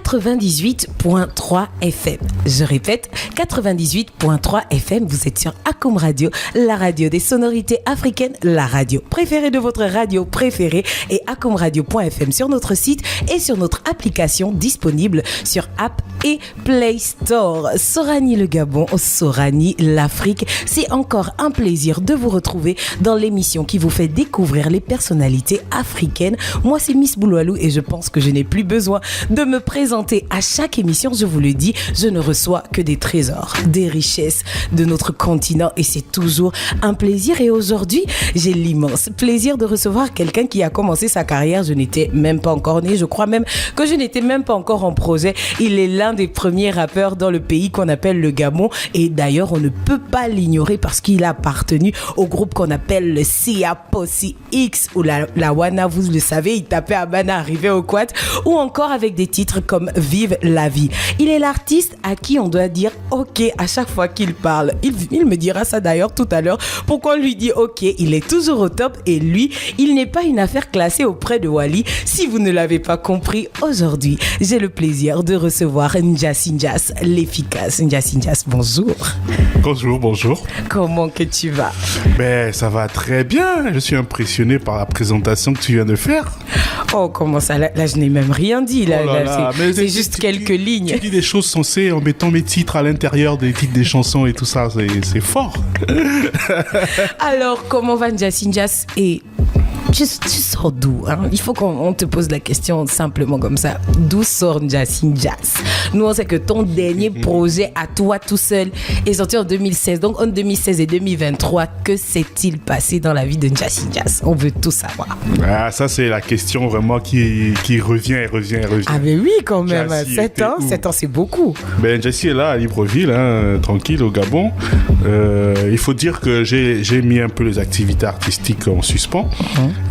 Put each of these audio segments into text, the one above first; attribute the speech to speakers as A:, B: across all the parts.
A: 98.3 FM. Je répète, 98.3 FM, vous êtes sur Akoum Radio, la radio des sonorités africaines, la radio préférée de votre radio préférée, et akoumradio.fm sur notre site et sur notre application disponible sur App et Play Store. Sorani le Gabon, Sorani l'Afrique, c'est encore un plaisir de vous retrouver dans l'émission qui vous fait découvrir les personnalités africaines. Moi, c'est Miss Bouloualou et je pense que je n'ai plus besoin de me présenter à chaque émission. Je vous le dis, je ne reçois que des trésors, des richesses de notre continent et c'est toujours un plaisir. Et aujourd'hui, j'ai l'immense plaisir de recevoir quelqu'un qui a commencé sa carrière. Je n'étais même pas encore née, je crois même que je n'étais même pas encore en projet. Il est l'un des premiers rappeurs dans le pays qu'on appelle le Gabon et d'ailleurs on ne peut pas l'ignorer parce qu'il a appartenu au groupe qu'on appelle le Sia Possi X ou la Wana, vous le savez, il tapait à Bana, arrivé au Quat, ou encore avec des titres comme Vive la vie. Il est l'artiste à qui on doit dire ok à chaque fois qu'il parle. Il me dira ça d'ailleurs tout à l'heure. Pourquoi on lui dit ok? Il est toujours au top et lui, il n'est pas une affaire classée auprès de Wally. Si vous ne l'avez pas compris, aujourd'hui, j'ai le plaisir de recevoir N'Jassi N'Jas, l'efficace. N'Jassi N'Jas, bonjour.
B: Bonjour.
A: Comment que tu vas?
B: Ben, ça va très bien. Je suis impressionné par la présentation que tu viens de faire.
A: Oh, comment ça? Là, je n'ai même rien dit. Là,
B: oh là là,
A: c'est juste quelques lignes.
B: Tu dis des choses sensées en mettant mes titres à l'intérieur des titres des chansons et tout ça. C'est fort.
A: Alors, comment va N'Jassi N'Jas? Et tu sors d'où, hein? Il faut qu'on te pose la question simplement comme ça. D'où sort N'Jassi N'Jas? Nous, on sait que ton dernier projet à toi tout seul est sorti en 2016. Donc, en 2016 et 2023, que s'est-il passé dans la vie de N'Jassi N'Jas? On veut tout savoir.
B: Ah, ça, c'est la question vraiment qui revient et revient.
A: Ah, mais oui, quand même.
B: N'Jassi
A: 7 ans, c'est beaucoup.
B: Ben, N'Jassi est là, à Libreville, hein, tranquille, au Gabon. Il faut dire que j'ai mis un peu les activités artistiques en suspens.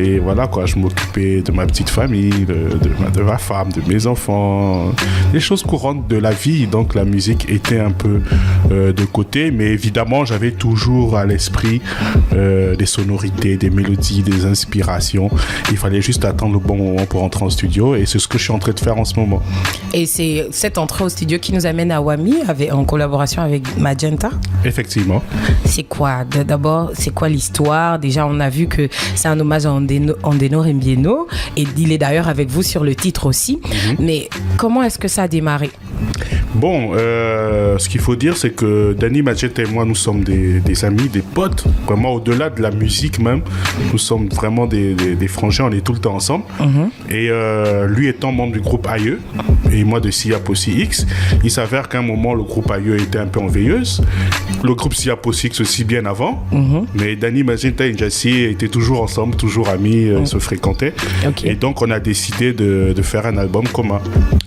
B: Et voilà, quoi, je m'occupais de ma petite famille, de ma femme, de mes enfants, des choses courantes de la vie. Donc la musique était un peu de côté, mais évidemment, j'avais toujours à l'esprit des sonorités, des mélodies, des inspirations. Il fallait juste attendre le bon moment pour entrer en studio et c'est ce que je suis en train de faire en ce moment. Et
A: c'est cette entrée au studio qui nous amène à Wami, en collaboration avec Magenta?
B: Effectivement.
A: C'est quoi? D'abord, c'est quoi l'histoire? Déjà, on a vu que c'est un hommage à Ondeno Rembieno et il est d'ailleurs avec vous sur le titre aussi. Mais comment est-ce que ça a démarré?
B: Bon, ce qu'il faut dire, c'est que Danny, Magenta et moi, nous sommes des amis, des potes. Vraiment, au-delà de la musique même, nous sommes vraiment des frangins, on est tout le temps ensemble. Et lui étant membre du groupe Aïeux, et moi de Sia Possi X, il s'avère qu'à un moment, le groupe Aïeux était un peu en veilleuse. Le groupe Sia Possi X aussi bien avant. Mais Danny, Magenta et N'Jassi étaient toujours ensemble, toujours amis, ils se fréquentaient. Okay. Et donc, on a décidé de faire un album commun.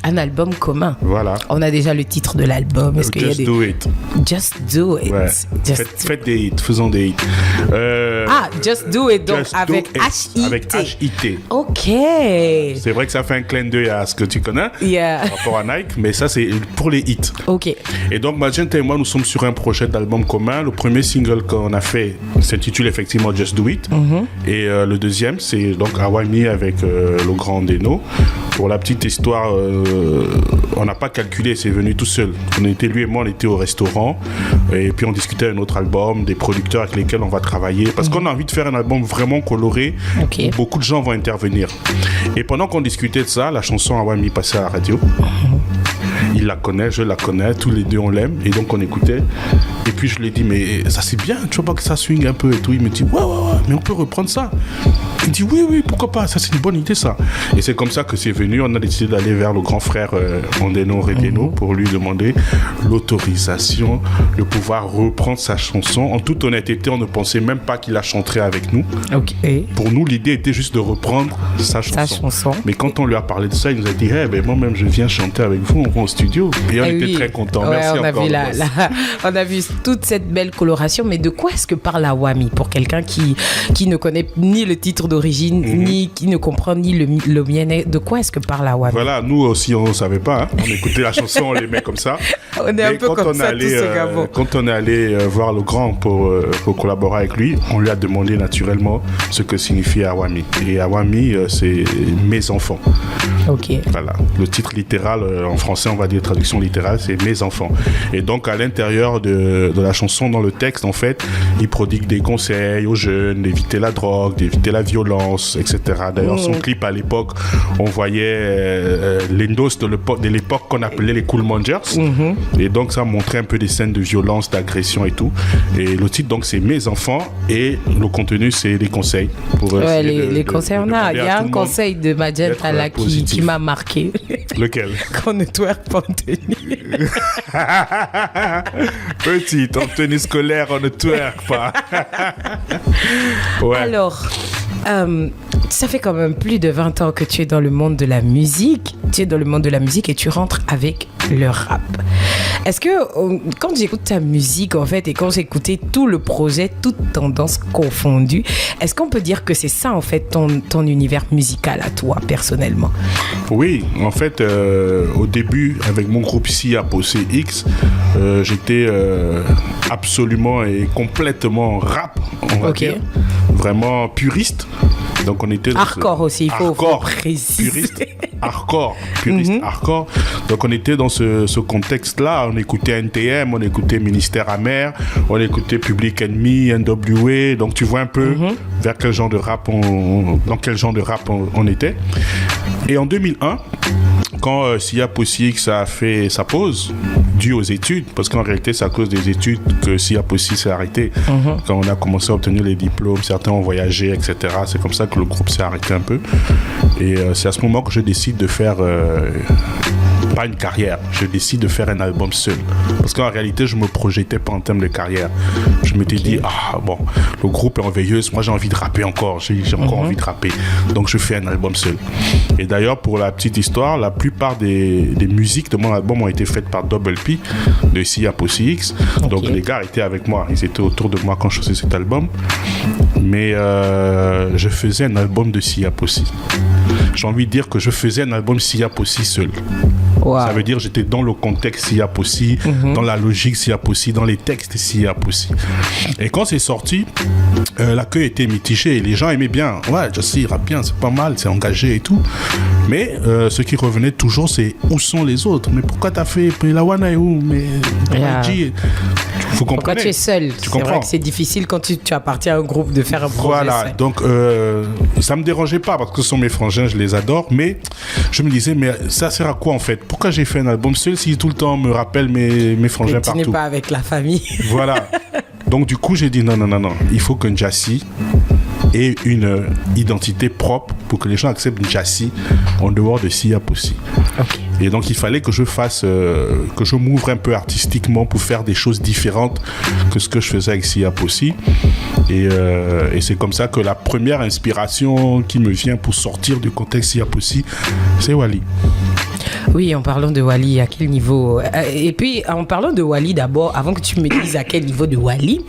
A: Un album commun?
B: Voilà.
A: On a déjà le titre de l'album. Est-ce
B: Just do it.
A: Just do it.
B: Ouais. Faites des hits, faisons des hits.
A: Just do it, donc avec H-I-T.
B: Avec H-I-T.
A: Ok.
B: C'est vrai que ça fait un clin d'œil à ce que tu connais par rapport à Nike, mais ça c'est pour les hits.
A: Ok.
B: Et donc Magenta et moi, nous sommes sur un projet d'album commun. Le premier single qu'on a fait s'intitule effectivement Just Do It. Et le deuxième, c'est donc Awami avec le grand Ondeno. Pour la petite histoire, on n'a pas calculé, c'est venu tout seul. Lui et moi, on était au restaurant et puis on discutait d'un autre album, des producteurs avec lesquels on va travailler parce qu'on a envie de faire un album vraiment coloré où beaucoup de gens vont intervenir. Et pendant qu'on discutait de ça, la chanson Awami passait à la radio. Il la connaît, je la connais, tous les deux on l'aime et donc on écoutait. Et puis je lui ai dit mais ça c'est bien, tu vois pas que ça swing un peu et tout. Il me dit ouais, mais on peut reprendre ça. Il dit oui, pourquoi pas, ça c'est une bonne idée ça. Et c'est comme ça que c'est venu, on a décidé d'aller vers le grand frère Ondeno Rembieno pour lui demander l'autorisation de pouvoir reprendre sa chanson. En toute honnêteté, on ne pensait même pas qu'il la chanterait avec nous. Pour nous, l'idée était juste de reprendre sa chanson. Mais quand on lui a parlé de ça, il nous a dit moi-même je viens chanter avec vous, on va au studio. Et on était très contents. Merci encore.
A: On a vu toute cette belle coloration, mais de quoi est-ce que parle Awami pour quelqu'un qui ne connaît ni le titre culture d'origine, ni qui ne comprend ni le Mienné. De quoi est-ce que parle Awami?
B: Voilà, nous aussi, on ne savait pas. Hein. On écoutait la chanson, on l'aimait comme ça.
A: On est un peu comme ça, tous ces Gabons.
B: Quand on est allé voir le grand pour collaborer avec lui, on lui a demandé naturellement ce que signifie Awami. Et Awami, c'est mes enfants.
A: Ok.
B: Voilà. Le titre littéral, en français, on va dire traduction littérale, c'est mes enfants. Et donc, à l'intérieur de la chanson, dans le texte, en fait, il prodigue des conseils aux jeunes d'éviter la drogue, d'éviter la violence, etc. D'ailleurs, son clip à l'époque, on voyait les noces de l'époque qu'on appelait les Cool Mongers. Et donc, ça montrait un peu des scènes de violence, d'agression et tout. Et le titre, donc, c'est mes enfants. Et le contenu, c'est des conseils. Pour
A: les conseils, il y a un conseil de Magenta là qui m'a marqué.
B: Lequel?
A: Qu'on ne twerk pas en tenue.
B: Petite, en tenue scolaire, on ne twerk pas. Ouais.
A: Alors, ça fait quand même plus de 20 ans que tu es dans le monde de la musique. Tu es dans le monde de la musique et tu rentres avec le rap. Est-ce que quand j'écoute ta musique en fait et quand j'écoutais tout le projet, toutes tendances confondues, est-ce qu'on peut dire que c'est ça en fait ton univers musical à toi personnellement?
B: Oui, en fait au début avec mon groupe Sia Posé X, j'étais absolument et complètement rap, on va dire, vraiment puriste. Donc on était
A: hardcore aussi, il faut préciser.
B: Puriste, hardcore, puriste, hardcore. Donc on était dans ce contexte-là. On écoutait NTM, on écoutait Ministère Amer, on écoutait Public Enemy, NWA. Donc tu vois un peu vers quel genre de rap dans quel genre de rap on était. Et en 2001, quand Sia Posé X a fait sa pause, due aux études, parce qu'en réalité c'est à cause des études que Sia Posé s'est arrêté. Quand on a commencé à obtenir les diplômes, certains ont voyagé, etc. C'est comme ça que le groupe s'est arrêté un peu. Et c'est à ce moment que je décide de faire pas une carrière, je décide de faire un album seul. Parce qu'en réalité, je me projetais pas en termes de carrière. Je m'étais dit, le groupe est en veilleuse, moi j'ai envie de rapper encore, j'ai encore envie de rapper. Donc je fais un album seul. Et d'ailleurs, pour la petite histoire, la plupart des musiques de mon album ont été faites par Double P de Sia Posé X. Donc les gars étaient avec moi, ils étaient autour de moi quand je faisais cet album. Mais je faisais un album de Sia Posé. J'ai envie de dire que je faisais un album Sia Posé seul. Wow. Ça veut dire que j'étais dans le contexte Sia Posé, dans la logique Sia Posé, dans les textes Sia Posé. Et quand c'est sorti, l'accueil était mitigé. Les gens aimaient bien. Ouais, Jussie rappe bien, c'est pas mal, c'est engagé et tout. Mais ce qui revenait toujours, c'est où sont les autres? Mais pourquoi t'as fait Lawana est où? Mais faut comprendre.
A: Pourquoi tu es seul? C'est vrai que c'est difficile quand tu appartiens à un groupe de faire un projet.
B: Voilà,
A: seul.
B: Donc ça me dérangeait pas parce que ce sont mes frangins, je les adore. Mais je me disais, mais ça sert à quoi en fait? Pourquoi j'ai fait un album seul si tout le temps on me rappelle mes frangins partout?
A: Tu n'es pas avec la famille.
B: Voilà. Donc du coup, j'ai dit non. Il faut que Jussie ait une identité propre pour que les gens acceptent Jussie en dehors de Sia Posé. Okay. Et donc il fallait que je fasse, que je m'ouvre un peu artistiquement pour faire des choses différentes que ce que je faisais avec Sia Posé. Et c'est comme ça que la première inspiration qui me vient pour sortir du contexte Sia Posé, c'est Wally.
A: Oui, en parlant de Wally, à quel niveau... Et puis, en parlant de Wally, d'abord, avant que tu me dises à quel niveau de Wally,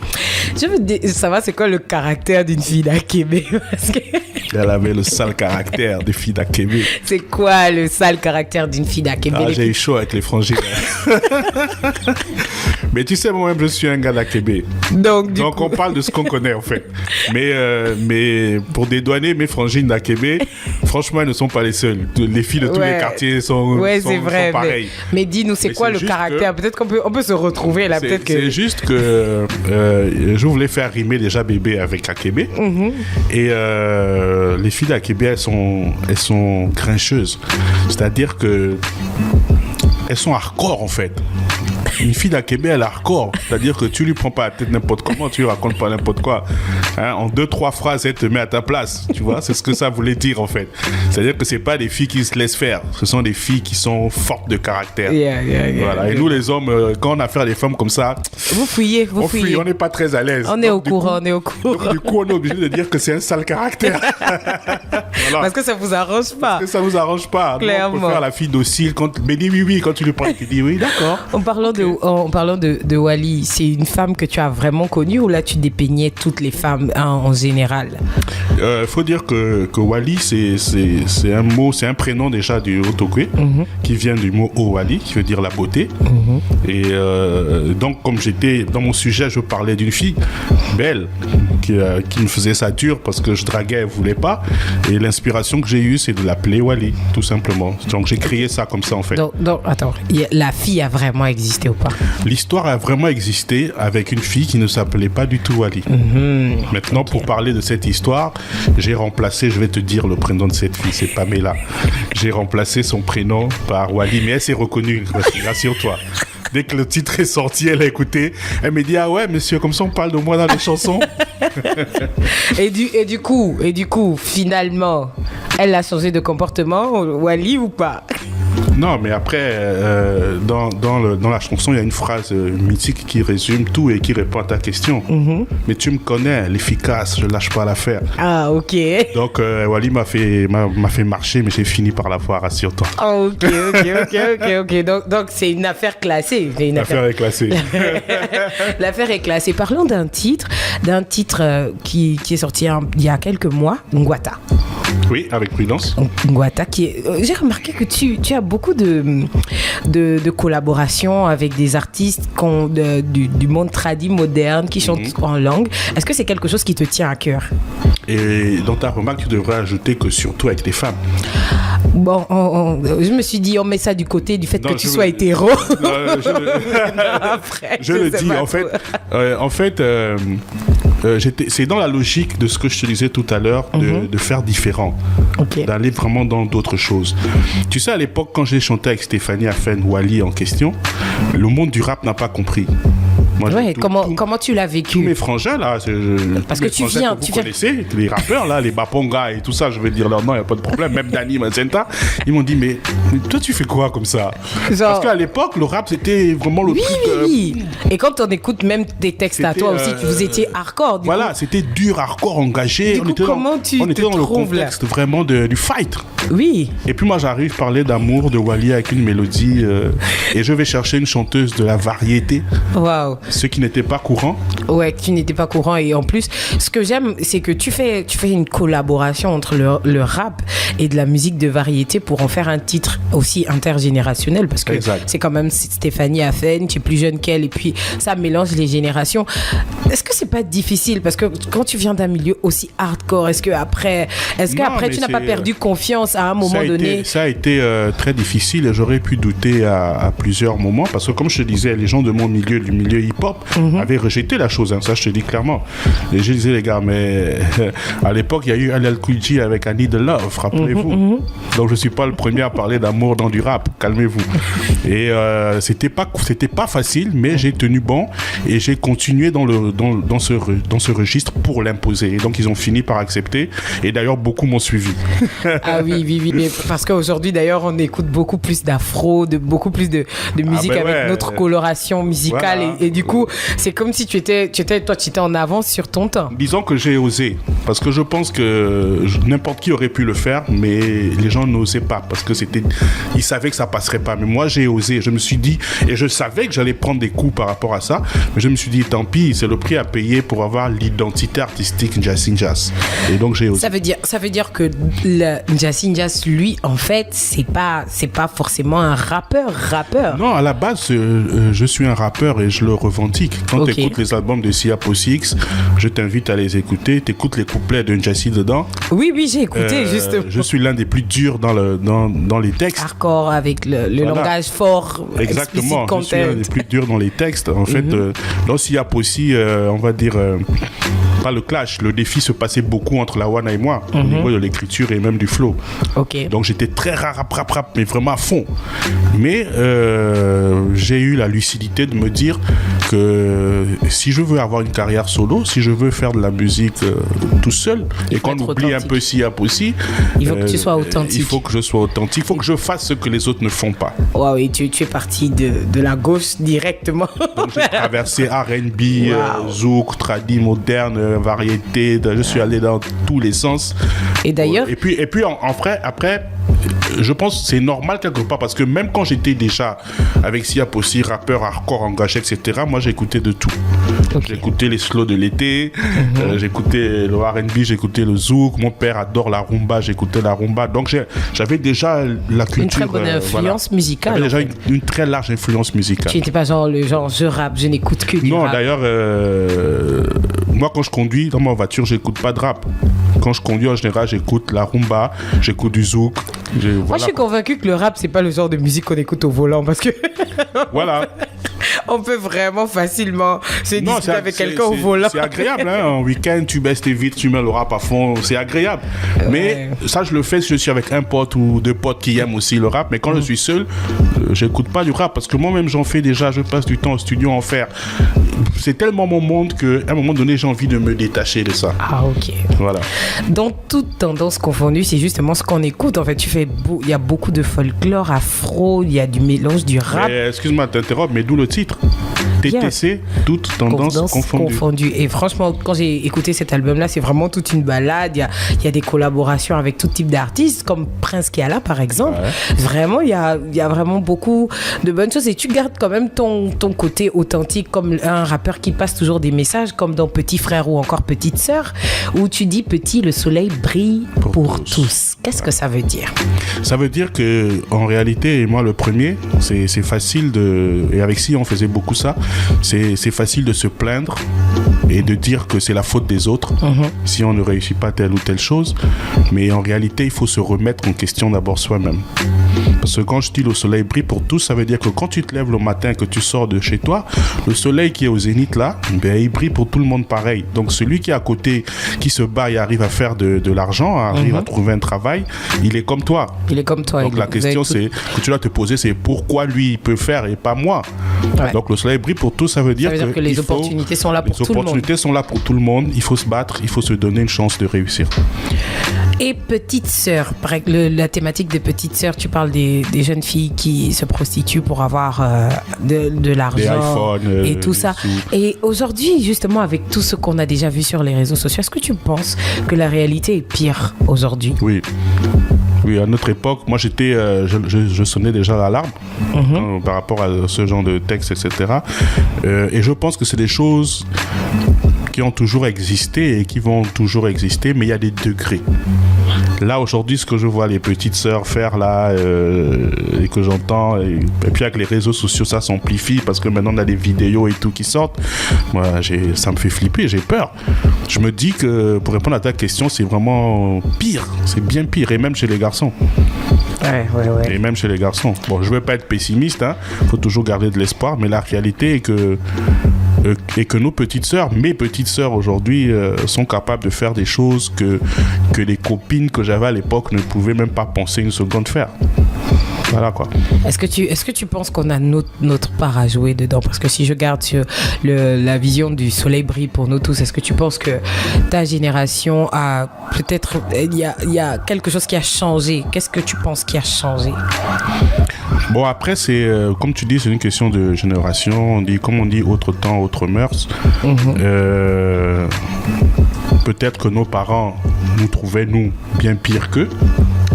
A: je veux savoir c'est quoi le caractère d'une fille d'Akébé. Parce que...
B: Elle avait le sale caractère des filles d'Akébé.
A: C'est quoi le sale caractère d'une fille d'Akébé?
B: J'ai eu chaud avec les frangines. Mais tu sais, moi-même, je suis un gars d'Akébé. Donc on parle de ce qu'on connaît, en fait. Mais pour dédouaner mes frangines d'Akébé, franchement, elles ne sont pas les seules. Les filles de tous les quartiers sont pareilles.
A: Mais dis-nous, c'est quoi le caractère? Peut-être qu'on peut se retrouver là.
B: C'est juste que je voulais faire rimer déjà bébé avec Akébé. Et les filles d'Akébé, elles sont grincheuses. C'est-à-dire que elles sont hardcore, en fait. Une fille d'Akébé, elle est hardcore. C'est-à-dire que tu lui prends pas la tête n'importe comment, tu lui racontes pas n'importe quoi. En 2-3 phrases, elle te met à ta place. Tu vois, c'est ce que ça voulait dire, en fait. C'est-à-dire que c'est pas des filles qui se laissent faire. Ce sont des filles qui sont fortes de caractère. Voilà. Et nous, les hommes, quand on a affaire à des femmes comme ça,
A: vous fouillez.
B: On n'est pas très à l'aise.
A: On est au courant.
B: Donc, du coup, on est obligé de dire que c'est un sale caractère.
A: Voilà. Parce que ça vous arrange pas.
B: Parce que ça vous arrange pas.
A: Clairement.
B: Donc, on peut faire la fille docile. Mais dis oui, quand tu lui parles, tu dis oui, d'accord.
A: En parlant parlant de Wally, c'est une femme que tu as vraiment connue ou là tu dépeignais toutes les femmes en général?
B: Faut dire que Wally, c'est un mot, c'est un prénom déjà du Otokwe, qui vient du mot Owali, qui veut dire la beauté. Et donc, comme j'étais dans mon sujet, je parlais d'une fille belle qui me faisait ça dur parce que je draguais, elle voulait pas. Et l'inspiration que j'ai eue, c'est de l'appeler Wally, tout simplement. Donc, j'ai créé ça comme ça, en fait.
A: Donc attends, la fille a vraiment existé ou pas?
B: L'histoire a vraiment existé avec une fille qui ne s'appelait pas du tout Wally. Maintenant, pour parler de cette histoire, j'ai remplacé, je vais te dire le prénom de cette fille, c'est Pamela. J'ai remplacé son prénom par Wally, mais elle s'est reconnue, rassure-toi. Dès que le titre est sorti, elle a écouté. Elle m'a dit, ah ouais, monsieur, comme ça on parle de moi dans les chansons.
A: et du coup, finalement, elle a changé de comportement, Wally, ou pas?
B: Non, mais après, dans la chanson, il y a une phrase mythique qui résume tout et qui répond à ta question. Mais tu me connais, l'efficace, je lâche pas l'affaire.
A: Ah, ok.
B: Donc, Wally m'a fait marcher, mais j'ai fini par l'avoir, rassure-toi.
A: Oh, ok. Donc, c'est une affaire classée.
B: L'affaire est classée.
A: L'affaire est classée. Parlons d'un titre qui est sorti il y a quelques mois, Ngwata.
B: Oui, avec Prudence.
A: Ngwata, j'ai remarqué que tu as beaucoup de collaborations avec des artistes du monde tradi moderne qui chantent en langue. Est-ce que c'est quelque chose qui te tient à cœur?
B: Et dans ta remarque, tu devrais ajouter que surtout avec des femmes.
A: Bon, je me suis dit, on met ça du côté du fait que tu sois hétéro.
B: Je le dis, en fait, c'est dans la logique de ce que je te disais tout à l'heure, de faire différent, d'aller vraiment dans d'autres choses. Tu sais, à l'époque, quand j'ai chanté avec Stéphanie Afen, Wally en question, le monde du rap n'a pas compris. Moi,
A: comment tu l'as vécu?
B: Tous mes frangins, là,
A: parce que tu
B: connaissez, les rappeurs, là, les Baponga et tout ça, je vais dire leur nom, il n'y a pas de problème, même Dani Mazenta, ils m'ont dit, mais toi, tu fais quoi comme ça? Parce qu'à l'époque, le rap, c'était vraiment le truc...
A: Oui. Et quand on écoute même des textes à toi aussi, vous étiez hardcore.
B: Voilà, c'était dur, hardcore, engagé. On était dans le contexte vraiment du fight.
A: Oui.
B: Et puis moi, j'arrive à parler d'amour de Wally avec une mélodie et je vais chercher une chanteuse de la variété.
A: Waouh.
B: Ce qui n'était pas courant.
A: Ouais, qui n'était pas courant. Et en plus, ce que j'aime, c'est que tu fais une collaboration entre le rap et de la musique de variété pour en faire un titre aussi intergénérationnel. Parce que c'est quand même Stéphanie Afen, tu es plus jeune qu'elle, et puis ça mélange les générations. Est-ce que c'est pas difficile? Parce que quand tu viens d'un milieu aussi hardcore, est-ce que après tu n'as pas perdu confiance à un moment donné?
B: Ça a été très difficile et j'aurais pu douter à plusieurs moments. Parce que comme je te disais, les gens de mon milieu, du milieu hip-hop, avaient rejeté la chose, ça je te dis clairement. Et je disais, les gars, mais à l'époque, il y a eu LL Cool J avec I Need the Love, rappelez-vous. Donc je ne suis pas le premier à parler d'amour dans du rap, calmez-vous. Et c'était pas facile, mais j'ai tenu bon et j'ai continué dans ce registre pour l'imposer. Et donc ils ont fini par accepter et d'ailleurs beaucoup m'ont suivi.
A: Ah oui, mais parce qu'aujourd'hui d'ailleurs on écoute beaucoup plus d'afro, beaucoup plus de musique avec notre coloration musicale. Voilà. Et du coup, c'est comme si tu étais en avance sur ton temps.
B: Disons que j'ai osé, parce que je pense que n'importe qui aurait pu le faire, mais les gens n'osaient pas, parce que ils savaient que ça passerait pas. Mais moi, j'ai osé. Je me suis dit, et je savais que j'allais prendre des coups par rapport à ça, mais je me suis dit, tant pis, c'est le prix à payer pour avoir l'identité artistique Njassinjas. Et donc, j'ai osé.
A: Ça veut dire que Njassinjas, lui, en fait, c'est pas forcément un rappeur.
B: Non, à la base, je suis un rappeur et je le revendique. Quand tu écoutes les albums de Sia Posix, je t'invite à les écouter. Tu écoutes les couplets de Njassi dedans.
A: Oui, j'ai écouté, justement.
B: Je suis l'un des plus durs dans les textes.
A: Hardcore, avec le langage fort.
B: Exactement, je suis l'un des plus durs dans les textes. En fait, dans Sia Posix, on va dire... pas le clash, le défi se passait beaucoup entre Lawana et moi, au niveau de l'écriture et même du flow. Donc j'étais très rap, mais vraiment à fond. Mais j'ai eu la lucidité de me dire que si je veux avoir une carrière solo, si je veux faire de la musique tout seul, et qu'on oublie un peu Sia Posix,
A: il faut que tu sois authentique.
B: Il faut que je sois authentique, il faut que je fasse ce que les autres ne font pas.
A: Wow, et tu es parti de la gauche directement.
B: Donc j'ai traversé R&B, zouk, tradi, moderne, variété, je suis allé dans tous les sens.
A: Et d'ailleurs...
B: Et puis après, je pense que c'est normal quelque part, parce que même quand j'étais déjà avec Sia Possi, rappeur hardcore engagé, etc., moi j'écoutais de tout. Okay. J'écoutais les slows de l'été, j'écoutais le R&B, j'écoutais le zouk. Mon père adore la rumba, j'écoutais la rumba. Donc j'avais déjà la culture.
A: Une très bonne influence musicale.
B: J'avais déjà une très large influence musicale.
A: Tu n'étais pas genre je rappe, je n'écoute que du rap.
B: Non, d'ailleurs, moi quand je conduis dans ma voiture, j'écoute pas de rap. Quand je conduis en général, j'écoute la rumba, j'écoute du zouk.
A: Voilà. Moi je suis convaincu que le rap c'est pas le genre de musique qu'on écoute au volant, parce que
B: voilà.
A: On peut vraiment facilement se discuter avec quelqu'un au volant.
B: C'est agréable, hein. En week-end, tu baisses tes vitres, tu mets le rap à fond, c'est agréable. Ouais. Mais ça, je le fais si je suis avec un pote ou deux potes qui aiment aussi le rap. Mais quand je suis seul, j'écoute pas du rap, parce que moi-même, j'en fais déjà. Je passe du temps au studio à en faire. C'est tellement mon monde qu'à un moment donné, j'ai envie de me détacher de ça.
A: Ah, ok.
B: Voilà.
A: Dans toute tendance confondue, c'est justement ce qu'on écoute. En fait, il y a beaucoup de folklore, afro, il y a du mélange, du rap.
B: Excuse-moi de t'interrompre, mais d'où le titre TTC, toute tendance confondue.
A: Et franchement, quand j'ai écouté cet album-là, c'est vraiment toute une balade. Il y a des collaborations avec tout type d'artistes, comme Prince qui est là, par exemple. Ouais. Vraiment, il y a vraiment beaucoup de bonnes choses. Et tu gardes quand même ton côté authentique, comme un rappeur qui passe toujours des messages, comme dans Petit Frère ou encore Petite Sœur, où tu dis petit, le soleil brille pour tous. Qu'est-ce que ça veut dire?
B: Ça veut dire que, en réalité, et moi le premier, c'est facile de... Et avec Si, on faisait beaucoup ça. C'est facile de se plaindre et de dire que c'est la faute des autres si on ne réussit pas telle ou telle chose. Mais en réalité, il faut se remettre en question d'abord soi-même. Parce que quand je dis le soleil brille pour tous, ça veut dire que quand tu te lèves le matin, que tu sors de chez toi, le soleil qui est au zénith là, il brille pour tout le monde pareil. Donc celui qui est à côté, qui se bat et arrive à faire de l'argent, arrive à trouver un travail, il est comme toi.
A: Il est comme toi.
B: Donc la question que tu dois te poser, c'est pourquoi lui il peut faire et pas moi. Ouais. Donc le soleil brille pour tous, ça veut dire
A: que les opportunités sont là pour tout le monde. Les
B: opportunités sont là pour tout le monde. Il faut se battre, il faut se donner une chance de réussir.
A: Et Petite Sœur, la thématique de Petite Sœur, tu parles des jeunes filles qui se prostituent pour avoir de l'argent et tout ça. Et aujourd'hui, justement, avec tout ce qu'on a déjà vu sur les réseaux sociaux, est-ce que tu penses que la réalité est pire aujourd'hui?
B: Oui, à notre époque, moi je sonnais déjà l'alarme par rapport à ce genre de texte, etc. Et je pense que c'est des choses qui ont toujours existé et qui vont toujours exister, mais il y a des degrés. Là, aujourd'hui, ce que je vois les petites sœurs faire là, et que j'entends, et puis avec les réseaux sociaux, ça s'amplifie parce que maintenant on a des vidéos et tout qui sortent. Moi, ça me fait flipper, j'ai peur. Je me dis que, pour répondre à ta question, c'est vraiment pire, c'est bien pire, et même chez les garçons.
A: Ouais.
B: Et même chez les garçons. Bon, je ne veux pas être pessimiste, faut toujours garder de l'espoir, mais la réalité est que nos petites sœurs, mes petites sœurs aujourd'hui, sont capables de faire des choses que les copines que j'avais à l'époque ne pouvaient même pas penser une seconde faire. Voilà quoi.
A: Est-ce que tu penses qu'on a notre part à jouer dedans? Parce que si je garde sur la vision du soleil brille pour nous tous, est-ce que tu penses que ta génération a peut-être... Il y a quelque chose qui a changé. Qu'est-ce que tu penses qui a changé?
B: Bon, après, c'est comme tu dis, c'est une question de génération. Comme on dit, autre temps, autre mœurs. Peut-être que nos parents nous trouvaient, nous, bien pires qu'eux.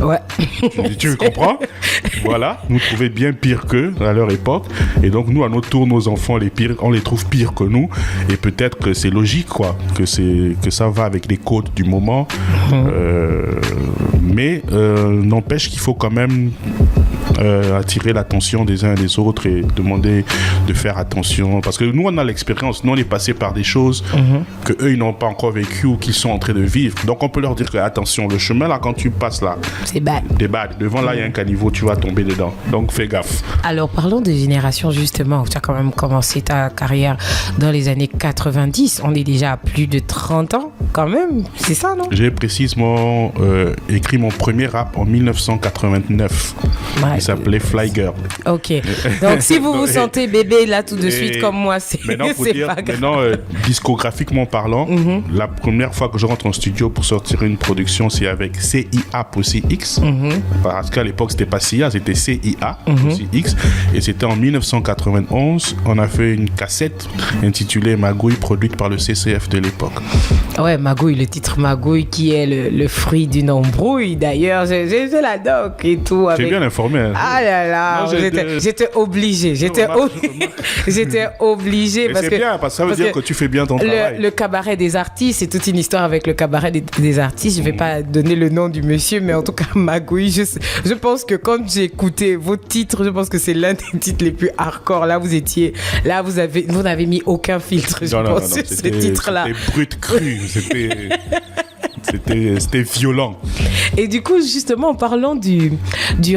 A: Ouais.
B: Tu comprends? Voilà, nous trouvaient bien pires qu'eux à leur époque. Et donc, nous, à notre tour, nos enfants, on les trouve pires que nous. Et peut-être que c'est logique, quoi, que ça va avec les codes du moment. Mais n'empêche qu'il faut quand même attirer l'attention des uns et des autres et demander de faire attention. Parce que nous, on a l'expérience. Nous, on est passé par des choses que eux, ils n'ont pas encore vécues ou qu'ils sont en train de vivre. Donc, on peut leur dire que, attention, le chemin, là, quand tu passes là,
A: c'est bad.
B: Devant, là, il y a un caniveau, tu vas tomber dedans. Donc, fais gaffe.
A: Alors, parlons de génération, justement. Tu as quand même commencé ta carrière dans les années 90. On est déjà à plus de 30 ans, quand même. C'est ça, non?
B: J'ai précisément écrit mon premier rap en 1989. Ouais. Il s'appelait Fly Girl.
A: Ok. Donc, si vous vous sentez bébé, là, tout de suite, comme moi, c'est pas grave.
B: Maintenant, discographiquement parlant, la première chaque fois que je rentre en studio pour sortir une production, c'est avec CIA Possi X. Parce qu'à l'époque, c'était pas CIA, c'était CIA Possi X. Et c'était en 1991. On a fait une cassette intitulée Magouille, produite par le CCF de l'époque.
A: Ouais, Magouille, le titre Magouille qui est le fruit d'une embrouille. D'ailleurs, j'ai la doc et tout.
B: J'ai bien informé. Hein.
A: Ah là là, j'étais obligé. J'étais obligé.
B: Mais c'est bien, parce que ça veut dire que tu fais bien ton travail.
A: Le cabaret des artistes, c'est toute une histoire avec le cabaret des artistes. Je ne vais pas donner le nom du monsieur, mais en tout cas, Magouille, je pense que quand j'ai écouté vos titres, je pense que c'est l'un des titres les plus hardcore. Là, vous n'avez mis aucun filtre, je pense, sur ce titre-là.
B: C'était brut, cru. C'était violent.
A: Et du coup, justement, en parlant du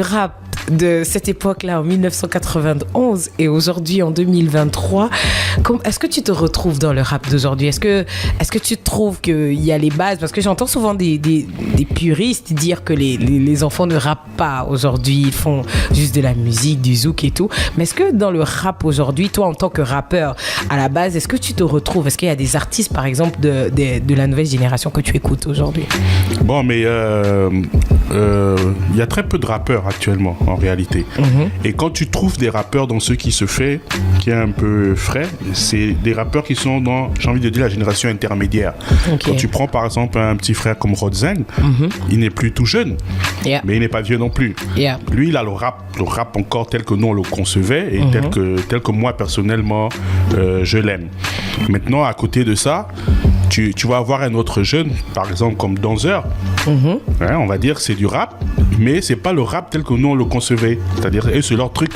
A: rap de cette époque-là, en 1991 et aujourd'hui, en 2023, est-ce que tu te retrouves dans le rap d'aujourd'hui? Est-ce que tu trouves qu'il y a les bases? Parce que j'entends souvent des puristes dire que les enfants ne rappent pas aujourd'hui, ils font juste de la musique, du zouk et tout. Mais est-ce que dans le rap aujourd'hui, toi, en tant que rappeur, à la base, est-ce que tu te retrouves? Est-ce qu'il y a des artistes, par exemple, de la nouvelle génération que tu écoutes aujourd'hui?
B: Bon, mais il y a très peu de rappeurs actuellement, en réalité. Et quand tu trouves des rappeurs dans ce qui se fait, qui est un peu frais, c'est des rappeurs qui sont dans, j'ai envie de dire, la génération intermédiaire. Quand tu prends par exemple un petit frère comme Rodzeng, il n'est plus tout jeune, mais il n'est pas vieux non plus. Lui, il a le rap encore tel que nous on le concevait et tel que moi personnellement je l'aime. Maintenant, à côté de ça, tu vas avoir un autre jeune, par exemple comme Danzer, on va dire c'est du rap, mais c'est pas le rap tel que nous on le concevait. C'est-à-dire, c'est leur truc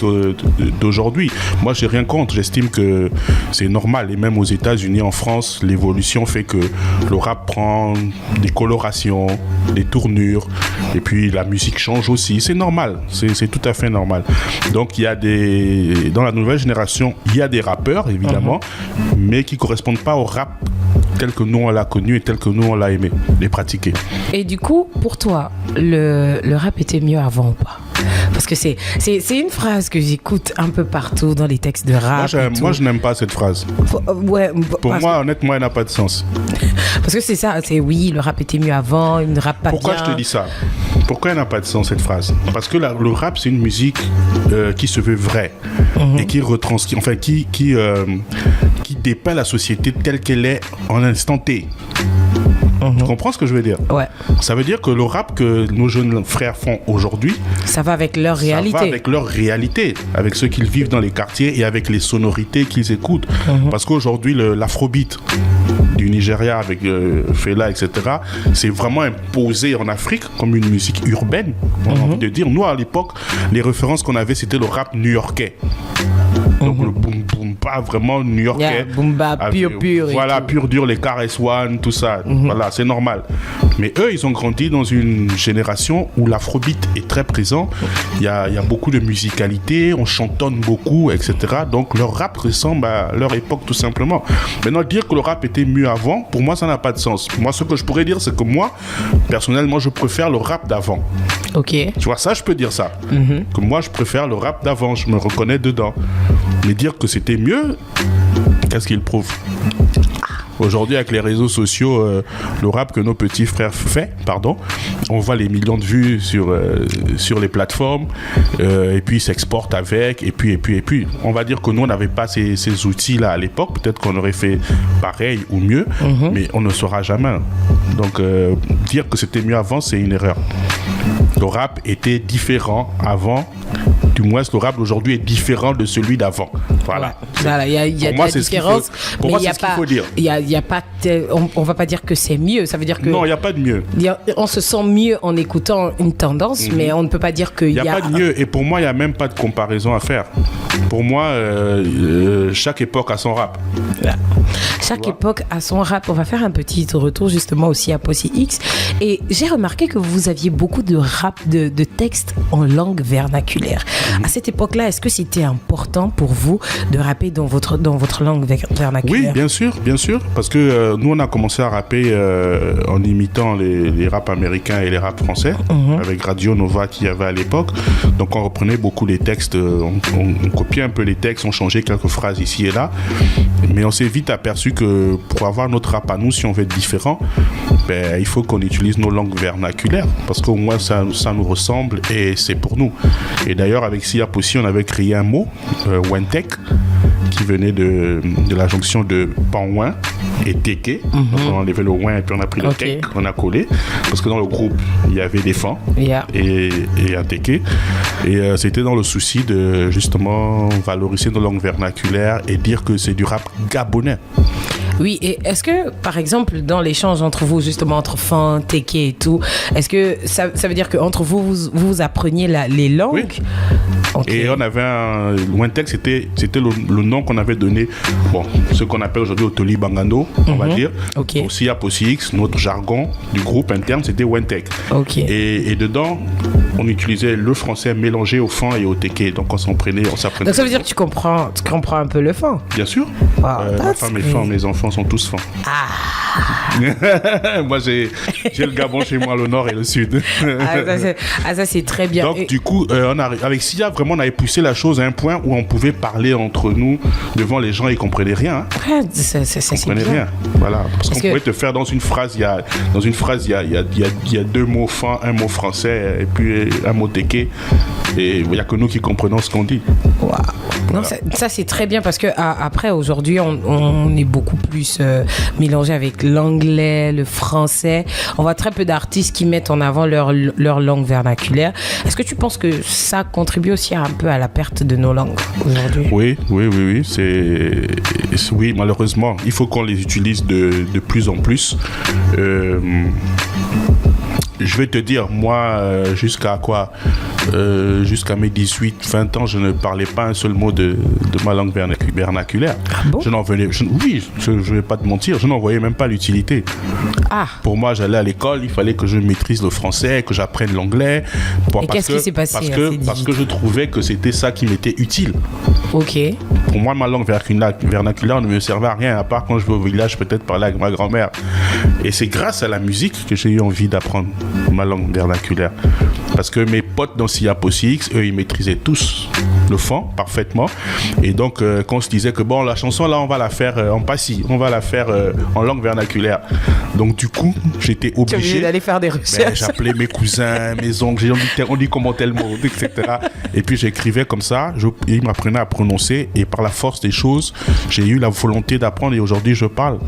B: d'aujourd'hui. Moi, j'ai rien contre. J'estime que c'est normal. Et même aux États-Unis, en France, l'évolution fait que le rap prend des colorations, des tournures, et puis la musique change aussi. C'est normal. C'est tout à fait normal. Donc, il y a dans la nouvelle génération, il y a des rappeurs, évidemment, mais qui correspondent pas au rap tel que nous on l'a connu et tel que nous on l'a aimé, les pratiquer.
A: Et du coup, pour toi, le rap était mieux avant ou pas? Parce que c'est une phrase que j'écoute un peu partout dans les textes de rap.
B: Moi, je n'aime pas cette phrase. Pour moi, honnêtement, elle n'a pas de sens.
A: Parce que c'est ça, c'est oui, le rap était mieux avant, il ne rappe pas
B: Pourquoi
A: bien.
B: Je te dis ça? Pourquoi elle n'a pas de sens, cette phrase? Parce que le rap, c'est une musique qui se veut vraie et qui retranscrit, enfin, qui dépeint la société telle qu'elle est en instant T. Tu comprends ce que je veux dire? Ouais. Ça veut dire que le rap que nos jeunes frères font aujourd'hui,
A: ça va avec leur réalité.
B: Ça va avec leur réalité, avec ce qu'ils vivent dans les quartiers et avec les sonorités qu'ils écoutent. Parce qu'aujourd'hui, l'afrobeat du Nigeria avec Fela, etc., c'est vraiment imposé en Afrique comme une musique urbaine. On a envie de dire. Nous, à l'époque, les références qu'on avait, c'était le rap new-yorkais. Donc le boom boom pas vraiment new-yorkais,
A: boom bap pur
B: voilà, pur dur, les KRS-One, tout ça, voilà, c'est normal. Mais eux, ils ont grandi dans une génération où l'afrobeat est très présent. Il y a beaucoup de musicalité, on chantonne beaucoup, etc. Donc leur rap ressemble à leur époque tout simplement. Maintenant, dire que le rap était mieux avant, pour moi, ça n'a pas de sens. Moi, ce que je pourrais dire, c'est que moi, personnellement, je préfère le rap d'avant.
A: Ok.
B: Tu vois, ça, je peux dire ça. Que moi, je préfère le rap d'avant, je me reconnais dedans. Mais dire que c'était mieux, qu'est-ce qu'il prouve? Aujourd'hui, avec les réseaux sociaux, le rap que nos petits frères on voit les millions de vues sur les plateformes, et puis ils s'exportent avec, et puis. On va dire que nous, on n'avait pas ces outils-là à l'époque. Peut-être qu'on aurait fait pareil ou mieux, mais on ne saura jamais. Donc, dire que c'était mieux avant, c'est une erreur. Le rap était différent avant. Du moins, le rap d'aujourd'hui est différent de celui d'avant. Voilà.
A: Voilà, il y a de la différence.
B: Pour moi, c'est ce qu'il faut dire.
A: On va pas dire que c'est mieux. Ça veut dire que
B: non, il n'y a pas de mieux.
A: On se sent mieux en écoutant une tendance, mais on ne peut pas dire qu'il y a...
B: Il n'y a pas de mieux. Et pour moi, il n'y a même pas de comparaison à faire. Pour moi, chaque époque a son rap.
A: Chaque époque a son rap. On va faire un petit retour justement aussi à Possi X. Et j'ai remarqué que vous aviez beaucoup de rap, de textes en langue vernaculaire. À cette époque-là, est-ce que c'était important pour vous de rapper dans votre langue vernaculaire?
B: Oui, bien sûr, parce que nous on a commencé à rapper en imitant les raps américains et les raps français avec Radio Nova qu'il y avait à l'époque. Donc on reprenait beaucoup les textes, on copiait un peu les textes, on changeait quelques phrases ici et là, mais on s'est vite aperçu que pour avoir notre rap à nous, si on veut être différent, il faut qu'on utilise nos langues vernaculaires, parce qu'au moins ça nous ressemble et c'est pour nous. Et d'ailleurs avec Siap aussi, on avait créé un mot, Wentek, qui venait de la jonction de Panouin et Teke. Donc on a enlevé le ouin et puis on a pris le tek, on a collé, parce que dans le groupe il y avait des fans et un Teke, et c'était dans le souci de justement valoriser nos langues vernaculaires et dire que c'est du rap gabonais.
A: Oui, et est-ce que, par exemple, dans l'échange entre vous, justement, entre Fan, Teke et tout, est-ce que ça veut dire qu'entre vous appreniez les langues?
B: Oui. Okay. Et on avait un Wentek, c'était le nom qu'on avait donné, ce qu'on appelle aujourd'hui Otoli Bangando, on va dire.
A: Okay.
B: Aussi à POSIX, notre jargon du groupe interne, c'était Wentek.
A: Okay.
B: Et dedans, on utilisait le français mélangé au Fan et au Teke, donc on s'apprenait. Donc
A: ça veut dire que tu comprends un peu le Fan?
B: Bien sûr. Ma femme est Fan, mes enfants sont tous Fan. Moi, j'ai le Gabon chez moi, le nord et le sud.
A: Ça c'est très bien.
B: Donc du coup, avec Sia, vraiment, on avait poussé la chose à un point où on pouvait parler entre nous devant les gens et ils comprenaient rien.
A: Ils
B: comprenaient rien. Voilà, parce qu'on pouvait te faire dans une phrase, il y a deux mots Fan, un mot français et puis un mot Teke, et il n'y a que nous qui comprenons ce qu'on dit.
A: Wow. Voilà. Non, ça c'est très bien, parce que après aujourd'hui on est beaucoup plus mélangé avec l'anglais, le français. On voit très peu d'artistes qui mettent en avant leur langue vernaculaire. Est-ce que tu penses que ça contribue aussi un peu à la perte de nos langues aujourd'hui?
B: Oui. Oui, malheureusement, il faut qu'on les utilise de plus en plus. Je vais te dire, moi, jusqu'à mes 18-20 ans, je ne parlais pas un seul mot de ma langue vernaculaire.
A: Ah bon?
B: Je ne vais pas te mentir, je n'en voyais même pas l'utilité. Pour moi, j'allais à l'école, il fallait que je maîtrise le français, que j'apprenne l'anglais.
A: Et qu'est-ce qui s'est passé?
B: Parce que je trouvais que c'était ça qui m'était utile.
A: Ok.
B: Pour moi, ma langue vernaculaire ne me servait à rien, à part quand je vais au village, peut-être parler avec ma grand-mère. Et c'est grâce à la musique que j'ai eu envie d'apprendre ma langue vernaculaire. Parce que mes potes dans Sia POSIX, eux, ils maîtrisaient tous le Fan parfaitement. Et donc, quand on se disait que la chanson là, on va la faire en passi, on va la faire en langue vernaculaire. Donc, du coup, j'étais obligé
A: d'aller faire des recherches.
B: J'appelais mes cousins, mes oncles, on dit comment tel mot, etc. Et puis, j'écrivais comme ça, ils m'apprenaient à prononcer. Et par la force des choses, j'ai eu la volonté d'apprendre et aujourd'hui, je parle.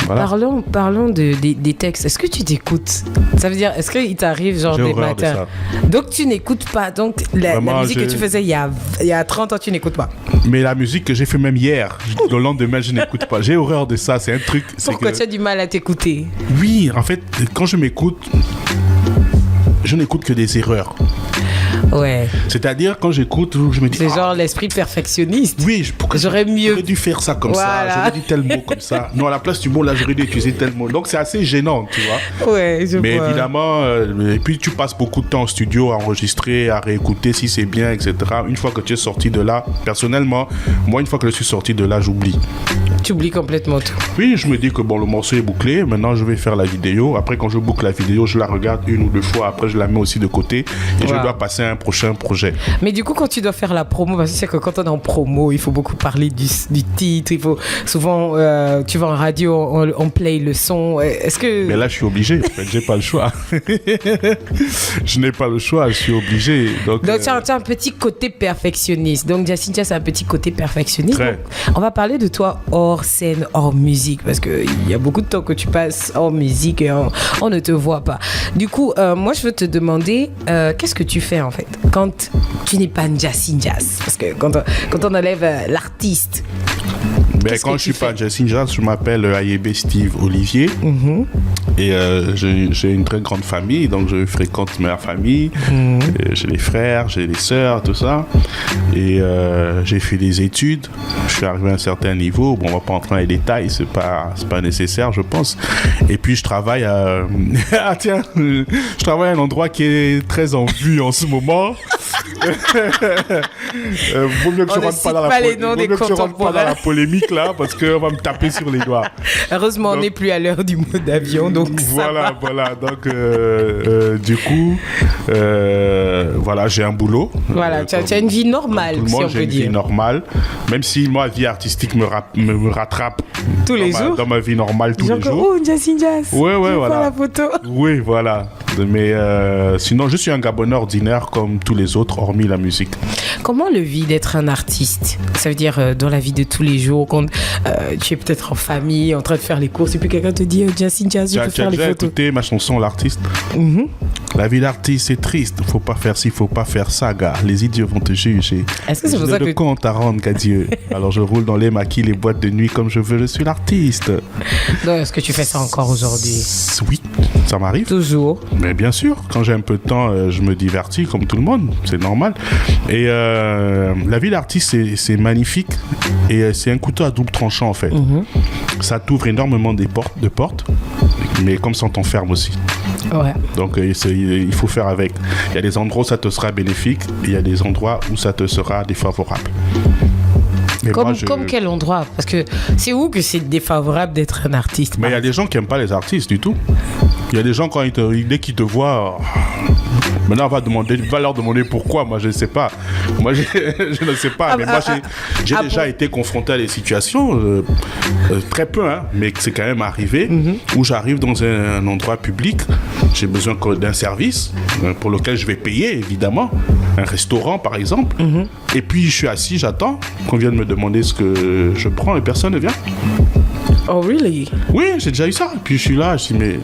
B: Voilà.
A: Parlons des textes. Est-ce que tu t'écoutes? Ça veut dire, est-ce qu'il t'arrive genre des matins? Donc tu n'écoutes pas. Donc la musique que tu faisais il y a 30 ans, tu n'écoutes pas.
B: Mais la musique que j'ai fait même hier, le lendemain, je n'écoute pas. J'ai horreur de ça. C'est un truc.
A: Pourquoi tu as du mal à t'écouter?
B: Oui, en fait, quand je m'écoute, je n'écoute que des erreurs.
A: Ouais.
B: C'est-à-dire, quand j'écoute, je me dis...
A: C'est genre l'esprit perfectionniste.
B: Oui,
A: j'aurais
B: dû faire ça comme ça, j'aurais dit tel mot comme ça. Non, à la place du mot, là, j'aurais dû utiliser tel mot. Donc, c'est assez gênant, tu vois.
A: Ouais,
B: Mais évidemment, et puis tu passes beaucoup de temps au studio à enregistrer, à réécouter si c'est bien, etc. Une fois que tu es sorti de là, personnellement, moi, une fois que je suis sorti de là, j'oublie.
A: Tu oublies complètement tout.
B: Oui, je me dis que le morceau est bouclé. Maintenant, je vais faire la vidéo. Après, quand je boucle la vidéo, je la regarde une ou deux fois. Après, je la mets aussi de côté et je dois passer à un prochain projet.
A: Mais du coup, quand tu dois faire la promo, parce que c'est que quand on est en promo, il faut beaucoup parler du titre. Il faut souvent, tu vas en radio, on play le son. Est-ce que...
B: Mais là, je suis obligé. En fait, j'ai pas le choix. Je n'ai pas le choix. Je suis obligé. Donc tu
A: as un petit côté perfectionniste. Donc, Jacinthia, c'est un petit côté perfectionniste. Donc, on va parler de toi hors scène, hors musique, parce qu'il y a beaucoup de temps que tu passes hors musique et on ne te voit pas. Du coup, moi, je veux te demander, qu'est-ce que tu fais en fait quand tu n'es pas Jacinthia? Parce que quand on enlève l'artiste.
B: Ben, quand je suis pas Jacinthia, je m'appelle Ayebe Steve Olivier. Et j'ai une très grande famille, donc je fréquente ma famille. J'ai les frères, j'ai les sœurs, tout ça. Et j'ai fait des études. Je suis arrivé à un certain niveau. Bon, on va pas entrer dans les détails, c'est pas nécessaire, je pense. Et puis je travaille à... je travaille à un endroit qui est très en vue en ce moment. Vaut mieux que je rentre pas dans la polémique là, parce qu'on va me taper sur les doigts.
A: Heureusement, on n'est plus à l'heure du mode avion, donc
B: voilà. Donc, du coup, voilà, j'ai un boulot.
A: Voilà, tu as une vie normale,
B: si on peut dire. J'ai une vie normale, même si moi, la vie artistique me rattrape
A: tous les jours.
B: Dans ma vie normale tous les jours.
A: Oh, Jazz.
B: Ouais, voilà.
A: La photo.
B: Oui, voilà. Mais sinon, je suis un Gabonais ordinaire comme tous les autres, hormis la musique.
A: Comment le vit d'être un artiste? Ça veut dire dans la vie de tous les jours, quand tu es peut-être en famille, en train de faire les courses, et puis quelqu'un te dit Jazz, je peux faire les photos. Tu as déjà
B: écouté ma chanson L'artiste? La vie d'artiste, c'est triste. Faut pas faire ci, faut pas faire ça, gars. Les idiots vont te juger.
A: Est-ce que c'est pour ça que...
B: le compte à rendre qu'à Dieu. Alors je roule dans les maquis, les boîtes de nuit comme je veux. Je suis l'artiste.
A: Donc, est-ce que tu fais ça encore aujourd'hui?
B: Oui, ça m'arrive.
A: Toujours.
B: Mais bien sûr, quand j'ai un peu de temps, je me divertis comme tout le monde. C'est normal. Et la vie d'artiste, c'est magnifique. Et c'est un couteau à double tranchant, en fait. Ça t'ouvre énormément de portes, mais comme ça, on t'enferme aussi.
A: Ouais.
B: Donc, il faut faire avec. Il y a des endroits où ça te sera bénéfique, et il y a des endroits où ça te sera défavorable.
A: Comme quel endroit? Parce que c'est où que c'est défavorable d'être un artiste?
B: Mais il y a des gens qui n'aiment pas les artistes du tout. Il y a des gens, dès qu'ils te voient... Maintenant, on va leur demander pourquoi. Moi, je ne sais pas. Moi, je ne sais pas. Mais moi, j'ai déjà été confronté à des situations, très peu, hein, mais c'est quand même arrivé, où j'arrive dans un endroit public, j'ai besoin d'un service pour lequel je vais payer, évidemment. Un restaurant, par exemple. Et puis, je suis assis, j'attends qu'on vienne me demander ce que je prends et personne ne vient.
A: Oh, really?
B: Oui, j'ai déjà eu ça. Puis je suis là, je dis, mais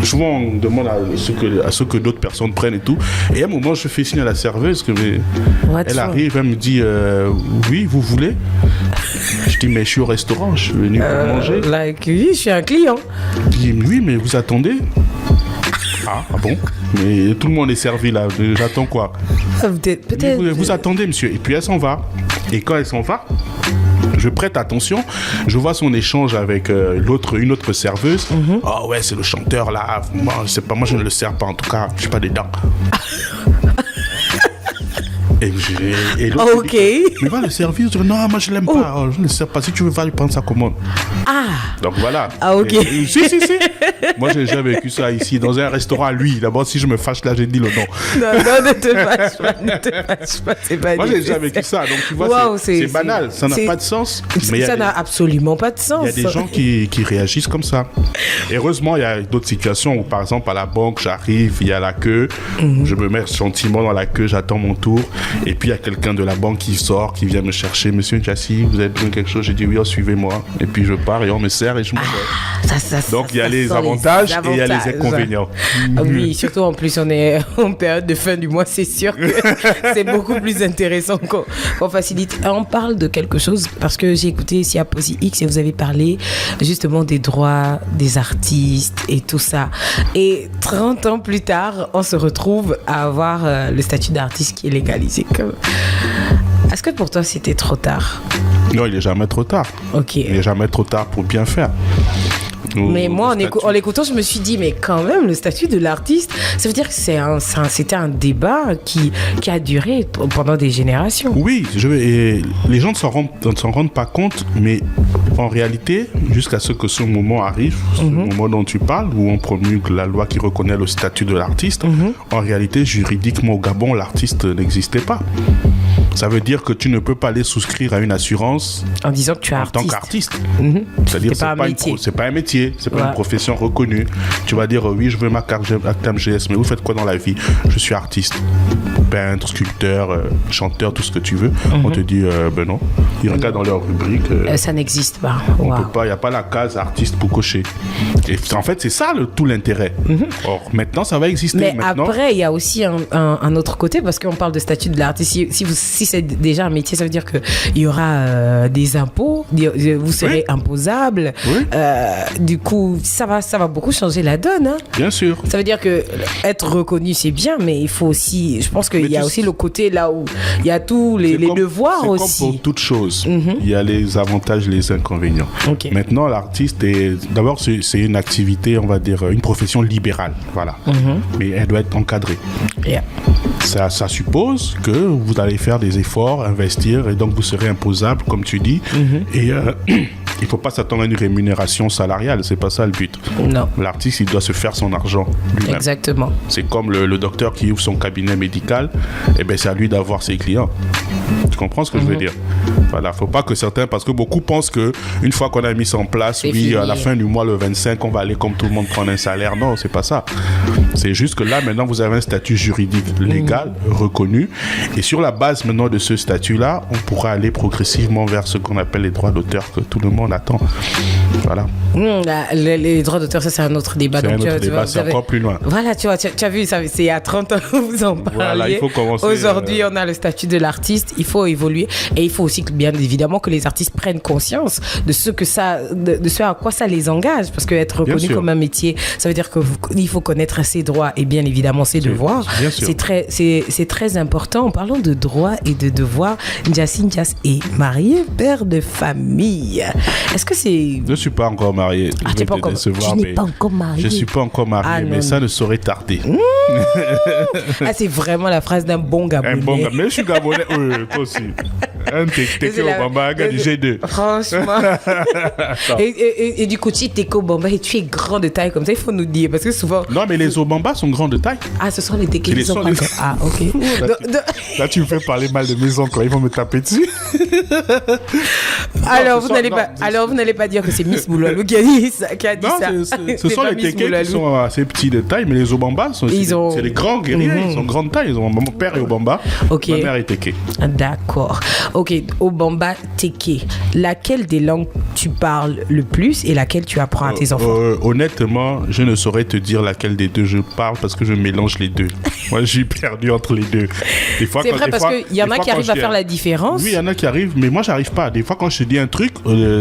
B: souvent on demande à ce que d'autres personnes prennent et tout. Et à un moment, je fais signe à la serveuse elle arrive, elle me dit, oui, vous voulez? Je dis, mais je suis au restaurant, je suis venu pour manger.
A: Oui, je suis un client.
B: Je dis, oui, mais vous attendez? Ah bon? Mais tout le monde est servi là, j'attends quoi?
A: Peut-être.
B: Vous attendez, monsieur. Et puis elle s'en va. Et quand elle s'en va, je prête attention, je vois son échange avec une autre serveuse. Oh ouais, c'est le chanteur là. Moi, je sais pas, moi je ne le sers pas en tout cas, je n'ai pas des dents. Et l'autre
A: ok.
B: dit, mais va le servir. Je dis, non, moi je l'aime pas. Oh, je ne sais pas. Si tu veux, va lui prendre sa commande. Donc voilà.
A: Ok.
B: Si. Moi j'ai déjà vécu ça ici dans un restaurant à lui. D'abord, si je me fâche là, j'ai dit le nom.
A: Non, ne te fâche pas. C'est pas
B: moi j'ai déjà vécu ça. Donc tu vois, c'est banal. Ça n'a pas de sens.
A: Mais ça n'a absolument pas de sens.
B: Il y a des gens qui réagissent comme ça. Et heureusement, il y a d'autres situations où, par exemple, à la banque, j'arrive, il y a la queue. Je me mets gentiment dans la queue, j'attends mon tour. Et puis il y a quelqu'un de la banque qui sort, qui vient me chercher. Monsieur Njassi, vous avez besoin de quelque chose? J'ai dit oui, suivez-moi. Et puis je pars et on me sert et je me sers. Donc il y a les avantages et il y a les inconvénients.
A: Oui, surtout en plus on est en période de fin du mois, c'est sûr que c'est beaucoup plus intéressant qu'on facilite. On parle de quelque chose parce que j'ai écouté ici à Posi X et vous avez parlé justement des droits des artistes et tout ça. Et 30 ans plus tard, on se retrouve à avoir le statut d'artiste qui est légalisé. Est-ce que pour toi c'était trop tard?
B: Non, il n'est jamais trop tard.
A: Ok.
B: Il n'est jamais trop tard pour bien faire.
A: Mais moi, en l'écoutant, je me suis dit, mais quand même, le statut de l'artiste, ça veut dire que c'était un débat qui a duré pendant des générations.
B: Oui, et les gens ne s'en rendent pas compte, mais en réalité, jusqu'à ce que ce moment arrive, ce moment dont tu parles, où on promulgue la loi qui reconnaît le statut de l'artiste, en réalité, juridiquement au Gabon, l'artiste n'existait pas. Ça veut dire que tu ne peux pas aller souscrire à une assurance
A: en disant que tu es
B: en
A: artiste.
B: tant qu'artiste. C'est-à-dire c'est pas un métier, c'est pas une profession reconnue. Tu vas dire oui, je veux ma carte GS, mais vous faites quoi dans la vie? Je suis artiste, peintre, sculpteur, chanteur, tout ce que tu veux. On te dit ben non. Ils regardent dans leur rubrique.
A: Ça n'existe pas.
B: On peut pas, il n'y a pas la case artiste pour cocher. Et en fait, c'est ça tout l'intérêt. Or maintenant, ça va exister.
A: Mais après, il y a aussi un autre côté parce qu'on parle de statut de l'artiste. Si c'est déjà un métier, ça veut dire qu'il y aura des impôts, vous serez imposable.
B: Oui.
A: Du coup, ça va beaucoup changer la donne. Hein.
B: Bien sûr.
A: Ça veut dire que être reconnu, c'est bien, mais il faut aussi, je pense qu'il y a aussi le côté là où il y a tous les devoirs aussi.
B: C'est comme pour toute chose. Il y a les avantages, les inconvénients.
A: Okay.
B: Maintenant, l'artiste d'abord, c'est une activité, on va dire, une profession libérale. Voilà. Mais elle doit être encadrée.
A: Yeah.
B: Ça suppose que vous allez faire des efforts, investir, et donc vous serez imposable, comme tu dis. Et il ne faut pas s'attendre à une rémunération salariale, c'est pas ça le but.
A: Non.
B: L'artiste, il doit se faire son argent lui-même.
A: Exactement.
B: C'est comme le docteur qui ouvre son cabinet médical, et ben c'est à lui d'avoir ses clients. Tu comprends ce que je veux dire? Voilà, faut pas que certains, parce que beaucoup pensent que une fois qu'on a mis ça en place,
A: c'est
B: oui,
A: fini.
B: À la fin du mois, le 25, on va aller comme tout le monde prendre un salaire. Non, c'est pas ça. C'est juste que là, maintenant, vous avez un statut juridique légal, reconnu, et sur la base maintenant de ce statut-là, on pourra aller progressivement vers ce qu'on appelle les droits d'auteur que tout le monde attend. Voilà.
A: Les droits d'auteur, ça c'est un autre débat.
B: C'est un autre débat, c'est encore plus loin.
A: Voilà, tu vois, tu as vu, c'est il y a 30 ans que vous en parliez.
B: Voilà, il faut commencer.
A: Aujourd'hui, on a le statut de l'artiste, il faut évoluer et il faut aussi que, bien évidemment, que les artistes prennent conscience de ce que ça, de ce à quoi ça les engage, parce que être reconnu comme un métier, ça veut dire qu'il faut connaître ses droits et bien évidemment ses devoirs. C'est très important. Parlons de droits et de devoirs. Njassi Ndias est marié, père de famille. Est-ce que c'est...
B: Je ne suis pas encore marié.
A: Ah, tu n'es pas encore marié.
B: Je ne suis pas encore marié, mais ça ne saurait tarder.
A: Ah, c'est vraiment la phrase d'un bon Gabonais.
B: Un bon Gabonais. Mais je suis Gabonais, toi aussi. Un Teke Obamba, un gars du G2.
A: Franchement. et du coup, tu es Teke Obamba et tu es grand de taille comme ça, il faut nous dire. Parce que souvent...
B: Non, mais les Obamba sont grands de taille.
A: Ah, ce sont les Teke qui sont grands. Ah, ok.
B: Là, tu me fais parler mal de mes oncles. Ils vont me taper dessus.
A: Alors, vous n'allez pas dire que c'est Miss Boulalou qui a dit ça.
B: Ce sont les Teke qui sont assez petits de taille, mais les Obamba, c'est les grands guerriers. Ils sont grande taille. Mon père est Obamba, ma mère est Teke.
A: D'accord. Ok, Obamba, Teke. Laquelle des langues tu parles le plus et laquelle tu apprends à tes enfants?
B: Honnêtement, je ne saurais te dire laquelle des deux je parle parce que je mélange les deux. Moi, je suis perdu entre les deux.
A: C'est vrai parce qu'il y en a qui arrivent à faire la différence.
B: Oui, il y en a qui arrivent, mais moi, j'arrive pas. Des fois, quand je te dis un truc,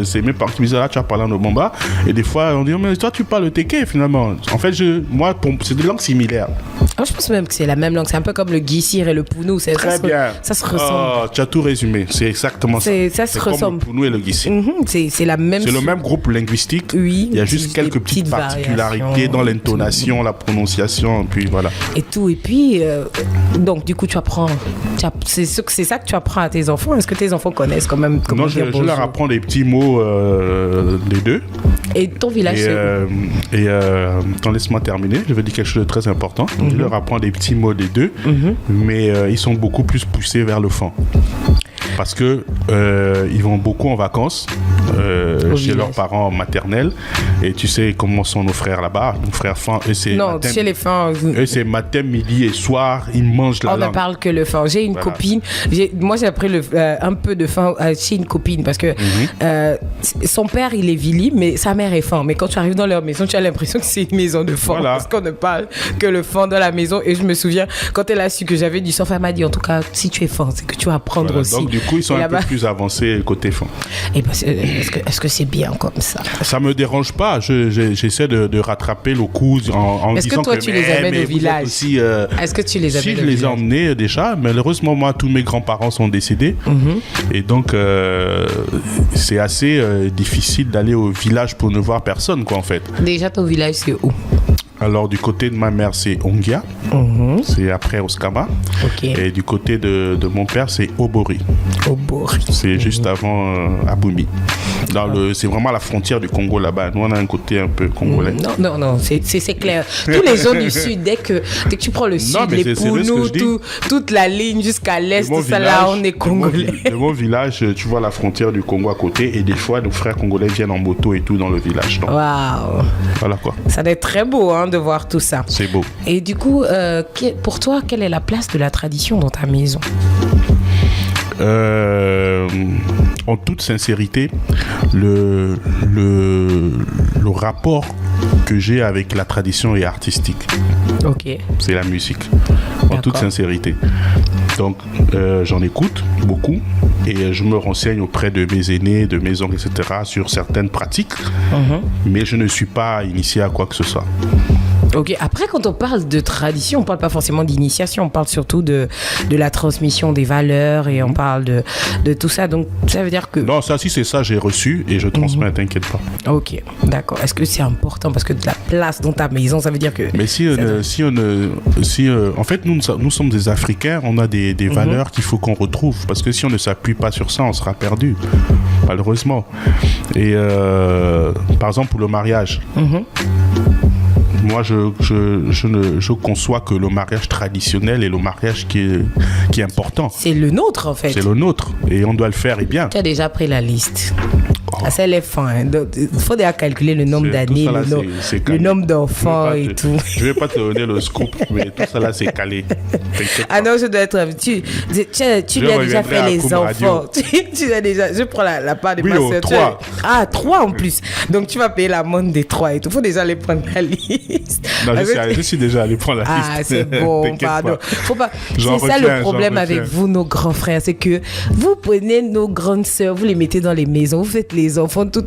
B: c'est mes parents qui me disent là, tu as parlé en Obamba. Et des fois, on dit, mais toi, tu parles le Teke finalement. En fait, c'est des langues similaires.
A: Je pense même que c'est la même langue. C'est un peu comme le Guissir et le Pounou.
B: Très bien.
A: Ça se ressemble.
B: Tu as tout résumé. C'est exactement ça.
A: Ça se ressemble.
B: Comme le Pounou et le Guissir.
A: C'est la même.
B: C'est le même groupe linguistique.
A: Oui.
B: Il y a juste quelques petites particularités dans l'intonation, la prononciation, puis voilà.
A: Et tout. Et puis, donc, du coup, tu apprends. C'est ça que tu apprends à tes enfants. Est-ce que tes enfants connaissent quand même comment
B: Non, je leur apprends des petits mots, les deux.
A: Et ton village,
B: attends, laisse-moi terminer. Je vais dire quelque chose de très important. Je leur apprends des petits mots des deux, mais ils sont beaucoup plus poussés vers le fond. Parce que ils vont beaucoup en vacances chez leurs parents maternels. Et tu sais comment sont nos frères là-bas. Nos frères fins,
A: chez les fins.
B: Eux, c'est matin, midi et soir. Ils mangent la langue.
A: On ne parle que le fin. J'ai une copine. Moi, j'ai appris un peu de fin chez une copine. Parce que son père, il est Vili, mais sa mère est fin. Mais quand tu arrives dans leur maison, tu as l'impression que c'est une maison de fin. Voilà. Parce qu'on ne parle que le fin dans la maison. Et je me souviens, quand elle a su que j'avais du sang, elle m'a dit, en tout cas, si tu es fin, c'est que tu vas apprendre aussi.
B: Donc, du coup, ils sont un peu plus avancés côté fin.
A: Et est-ce que c'est bien comme ça?
B: Ça me dérange pas. J'essaie de rattraper le coup en
A: est-ce
B: disant
A: que toi, tu les amènes au village aussi, est-ce que tu les amènes au village?
B: Si, je les ai emmenés déjà. Malheureusement, moi, tous mes grands-parents sont décédés. Et donc, c'est assez difficile d'aller au village pour ne voir personne, quoi, en fait.
A: Déjà, ton village, c'est où?
B: Alors, du côté de ma mère, c'est Ongia. C'est après Oskama. Et du côté de mon père, c'est Obori. C'est juste avant Aboumi. C'est vraiment à la frontière du Congo là-bas. Nous, on a un côté un peu congolais.
A: Non, c'est clair. Tous les gens du sud, dès que tu prends le sud, les Pounou, toute la ligne jusqu'à l'est, tout ça là, on est congolais.
B: De mon village, tu vois la frontière du Congo à côté. Et des fois, nos frères congolais viennent en moto et tout dans le village.
A: Waouh!
B: Voilà quoi.
A: Ça doit être très beau de voir tout ça.
B: C'est beau.
A: Et du coup, pour toi, quelle est la place de la tradition dans ta maison?
B: En toute sincérité, le rapport que j'ai avec la tradition est artistique.
A: Ok.
B: C'est la musique. En toute sincérité. Donc, j'en écoute beaucoup et je me renseigne auprès de mes aînés, de mes oncles, etc. sur certaines pratiques, mais je ne suis pas initié à quoi que ce soit.
A: Ok, après quand on parle de tradition, on parle pas forcément d'initiation, on parle surtout de la transmission des valeurs et on parle de tout ça, donc ça veut dire que...
B: Non, ça si c'est ça, j'ai reçu et je transmets, t'inquiète pas.
A: Ok, d'accord. Est-ce que c'est important parce que de la place dans ta maison, ça veut dire que...
B: Mais en fait, nous sommes des Africains, on a des valeurs qu'il faut qu'on retrouve, parce que si on ne s'appuie pas sur ça, on sera perdu, malheureusement. Et par exemple, pour le mariage... Moi, je conçois que le mariage traditionnel est le mariage qui est important.
A: C'est le nôtre, en fait.
B: C'est le nôtre. Et on doit le faire, et bien.
A: Tu as déjà pris la liste. Ah, c'est les fins. Il faut déjà calculer le nombre d'années, le nombre d'enfants et tout.
B: Je ne vais pas te donner le scoop, mais tout ça là, c'est calé.
A: Ah non, je dois être... Tu lui as déjà fait les enfants. Tu as déjà... Je prends la part de ma soeur.
B: 3.
A: Ah, 3 en plus. Donc, tu vas payer l'amende des 3 et tout. Il faut déjà aller prendre la liste.
B: Non, je suis déjà allé prendre la liste.
A: Ah, c'est bon, pardon. Faut pas... C'est ça le problème avec vous, nos grands frères. C'est que vous prenez nos grandes sœurs, vous les mettez dans les maisons, vous faites les enfants, tout.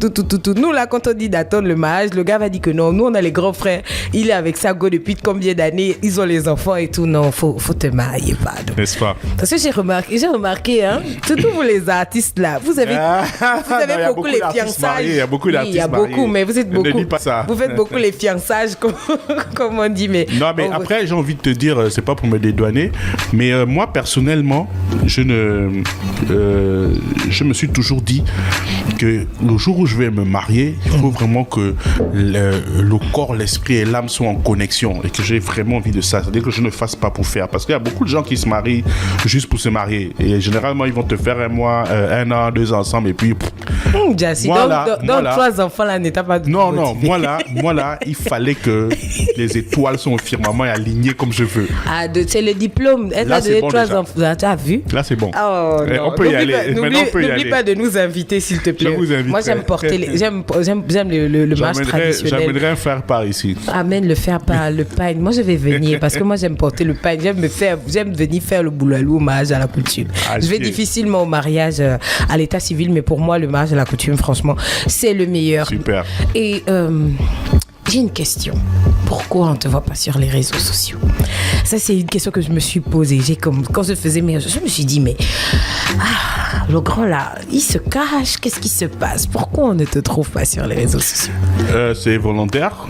A: Nous, là, quand on dit d'attendre le mariage, le gars va dire que non. Nous, on a les grands frères. Il est avec sa go depuis combien d'années? Ils ont les enfants et tout. Non, faut te marier, pardon.
B: N'est-ce pas?
A: Parce que j'ai remarqué, hein, surtout vous les artistes, là, vous avez beaucoup les fiançailles.
B: Il y a beaucoup d'artistes mariés.
A: Il y a beaucoup, mais vous êtes beaucoup.
B: Ne dis pas ça.
A: Vous faites beaucoup les fiançages, comme on dit. Mais
B: non, mais après, j'ai envie de te dire, c'est pas pour me dédouaner, mais moi, personnellement, je me suis toujours dit que le jour où je vais me marier, il faut vraiment que le corps, l'esprit et l'âme soient en connexion et que j'ai vraiment envie de ça. C'est-à-dire que je ne fasse pas pour faire. Parce qu'il y a beaucoup de gens qui se marient juste pour se marier. Et généralement, ils vont te faire un mois, 1 an, 2 ans ensemble et puis...
A: Jassi, donc 3 enfants là, n'étaient pas...
B: Non, moi là, il fallait que les étoiles sont au firmament et alignées comme je veux.
A: Ah, c'est le diplôme. Elle a donné 3 enfants. Tu as vu?
B: Là, c'est bon.
A: Oh,
B: on peut y aller.
A: N'oublie pas de nous inviter, s'il te plaît. Moi, j'aime porter j'aime le mariage traditionnel.
B: J'amènerai un faire-part ici.
A: Amène le faire-part, le pain. Moi, je vais venir parce que moi, j'aime porter le pain. J'aime venir faire le boulalou au mariage à la coutume. Je vais difficilement au mariage à l'état civil, mais pour moi, le mariage à la coutume, franchement, c'est le meilleur.
B: Super.
A: Et j'ai une question. Pourquoi on ne te voit pas sur les réseaux sociaux? Ça, c'est une question que je me suis posée. Quand je faisais mes recherches, je me suis dit, mais le grand là, il se cache. Qu'est-ce qui se passe? Pourquoi on ne te trouve pas sur les réseaux sociaux?
B: C'est volontaire.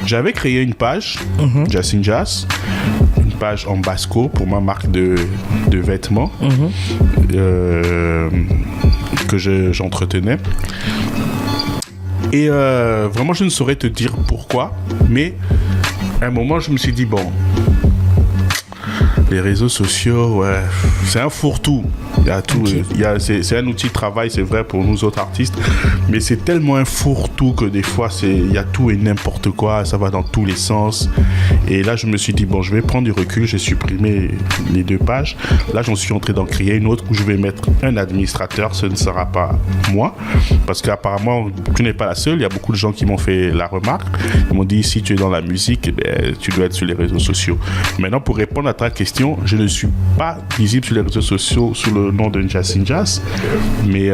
B: J'avais créé une page, Jazz in Jazz, une page en basco pour ma marque de vêtements que j'entretenais. Et vraiment, je ne saurais te dire pourquoi, mais à un moment, je me suis dit, bon, les réseaux sociaux, ouais, c'est un fourre-tout. Il y a tout. Okay. C'est un outil de travail, c'est vrai pour nous autres artistes, mais c'est tellement un fourre-tout que des fois, il y a tout et n'importe quoi, ça va dans tous les sens. Et là, je me suis dit, bon, je vais prendre du recul, j'ai supprimé les 2 pages. Là, j'en suis en train d'en créer une autre où je vais mettre un administrateur, ce ne sera pas moi, parce qu'apparemment, tu n'es pas la seule, il y a beaucoup de gens qui m'ont fait la remarque. Ils m'ont dit, si tu es dans la musique, eh bien, tu dois être sur les réseaux sociaux. Maintenant, pour répondre à ta question, je ne suis pas visible sur les réseaux sociaux sous le nom de Jazz in Jazz, mais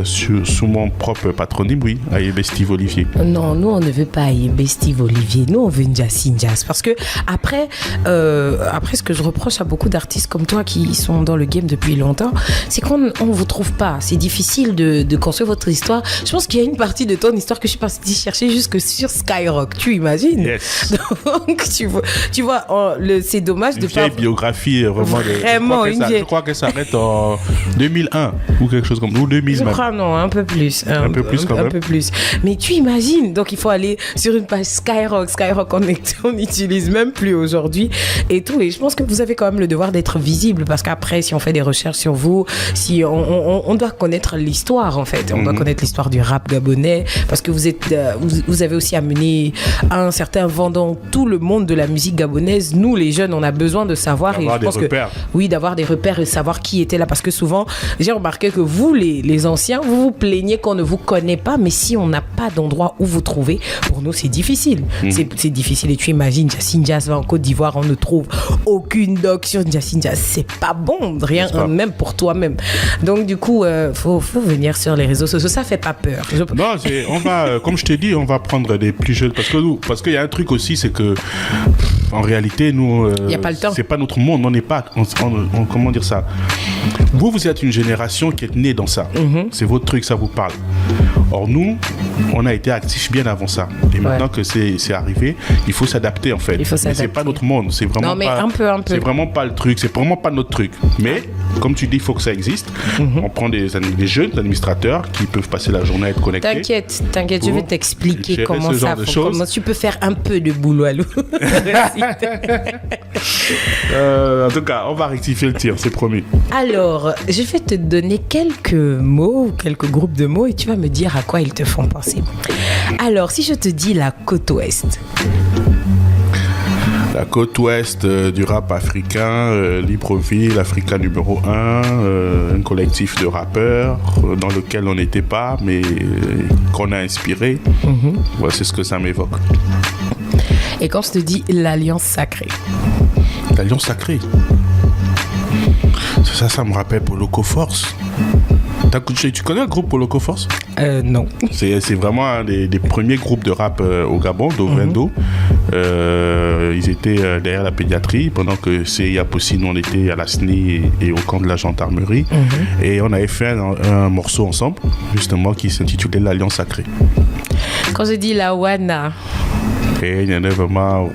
B: sous mon propre patronyme, oui, Ayebe Steve Olivier.
A: Non, nous on ne veut pas Ayebe Steve Olivier, nous on veut Jazz in Jazz, parce que après ce que je reproche à beaucoup d'artistes comme toi qui sont dans le game depuis longtemps, c'est qu'on ne vous trouve pas. C'est difficile de construire votre histoire. Je pense qu'il y a une partie de ton histoire que je suis partie chercher jusque sur Skyrock, tu imagines?
B: Yes.
A: Donc tu vois c'est dommage de pas...
B: biographie
A: vraiment
B: je crois que ça s'arrête en 2001 ou quelque chose comme ça, ou 2000
A: je
B: même.
A: crois non, un peu plus
B: un peu plus.
A: Mais tu imagines, donc il faut aller sur une page Skyrock on n'utilise même plus aujourd'hui et tout, et je pense que vous avez quand même le devoir d'être visible, parce qu'après si on fait des recherches sur vous, si on doit connaître l'histoire en fait, on doit connaître l'histoire du rap gabonais, parce que vous avez aussi amené un certain vent dans tout le monde de la musique gabonaise. Nous les jeunes, on a besoin de savoir savoir.
B: D'avoir
A: et je pense
B: des repères.
A: oui, d'avoir des repères et savoir qui était là. Parce que souvent, j'ai remarqué que vous, les anciens, vous vous plaignez qu'on ne vous connaît pas, mais si on n'a pas d'endroit où vous trouver, pour nous, c'est difficile. C'est difficile. Et tu imagines, Jacine Jazz va en Côte d'Ivoire, on ne trouve aucune doc sur Jacine Jazz. C'est pas bon, rien, même pour toi-même. Donc, du coup, faut venir sur les réseaux sociaux. Ça fait pas peur.
B: Non, on va, comme je t'ai dit, on va prendre des plus jeunes. Parce qu'il y a un truc aussi, c'est que, en réalité, nous,
A: y a pas le temps.
B: C'est pas notre monde. On n'est pas, comment dire ça? Vous êtes une génération qui est née dans ça. C'est votre truc, ça vous parle. Or, nous, on a été actifs bien avant ça. Et maintenant que c'est arrivé, il faut s'adapter, en fait. Mais c'est pas notre monde. C'est vraiment
A: non, mais
B: pas,
A: un peu.
B: C'est vraiment pas le truc. C'est vraiment pas notre truc. Mais, comme tu dis, il faut que ça existe. On prend des jeunes administrateurs qui peuvent passer la journée à être connectés.
A: T'inquiète, je vais t'expliquer comment ça fonctionne. Comment tu peux faire un peu de boulot à l'eau.
B: En tout cas, on va rectifier le tir, c'est promis.
A: Alors, je vais te donner quelques mots, quelques groupes de mots et tu vas me dire à quoi ils te font penser. Alors, si je te dis la côte ouest.
B: La côte ouest du rap africain, Libreville, Africa numéro 1, un collectif de rappeurs dans lequel on n'était pas, mais qu'on a inspiré. Ouais, c'est ce que ça m'évoque.
A: Et quand je te dis l'Alliance Sacrée.
B: L'Alliance Sacrée. Ça me rappelle Poloco Force. Tu connais le groupe Poloco Force?
A: Non.
B: C'est vraiment un des premiers groupes de rap au Gabon, d'Ovendo. Ils étaient derrière la pédiatrie, pendant que Yapossi, nous on était à la SNI et au camp de la gendarmerie. Et on avait fait un morceau ensemble, justement, qui s'intitulait L'Alliance Sacrée.
A: Quand je dis la Wana.
B: Et il y en a vraiment...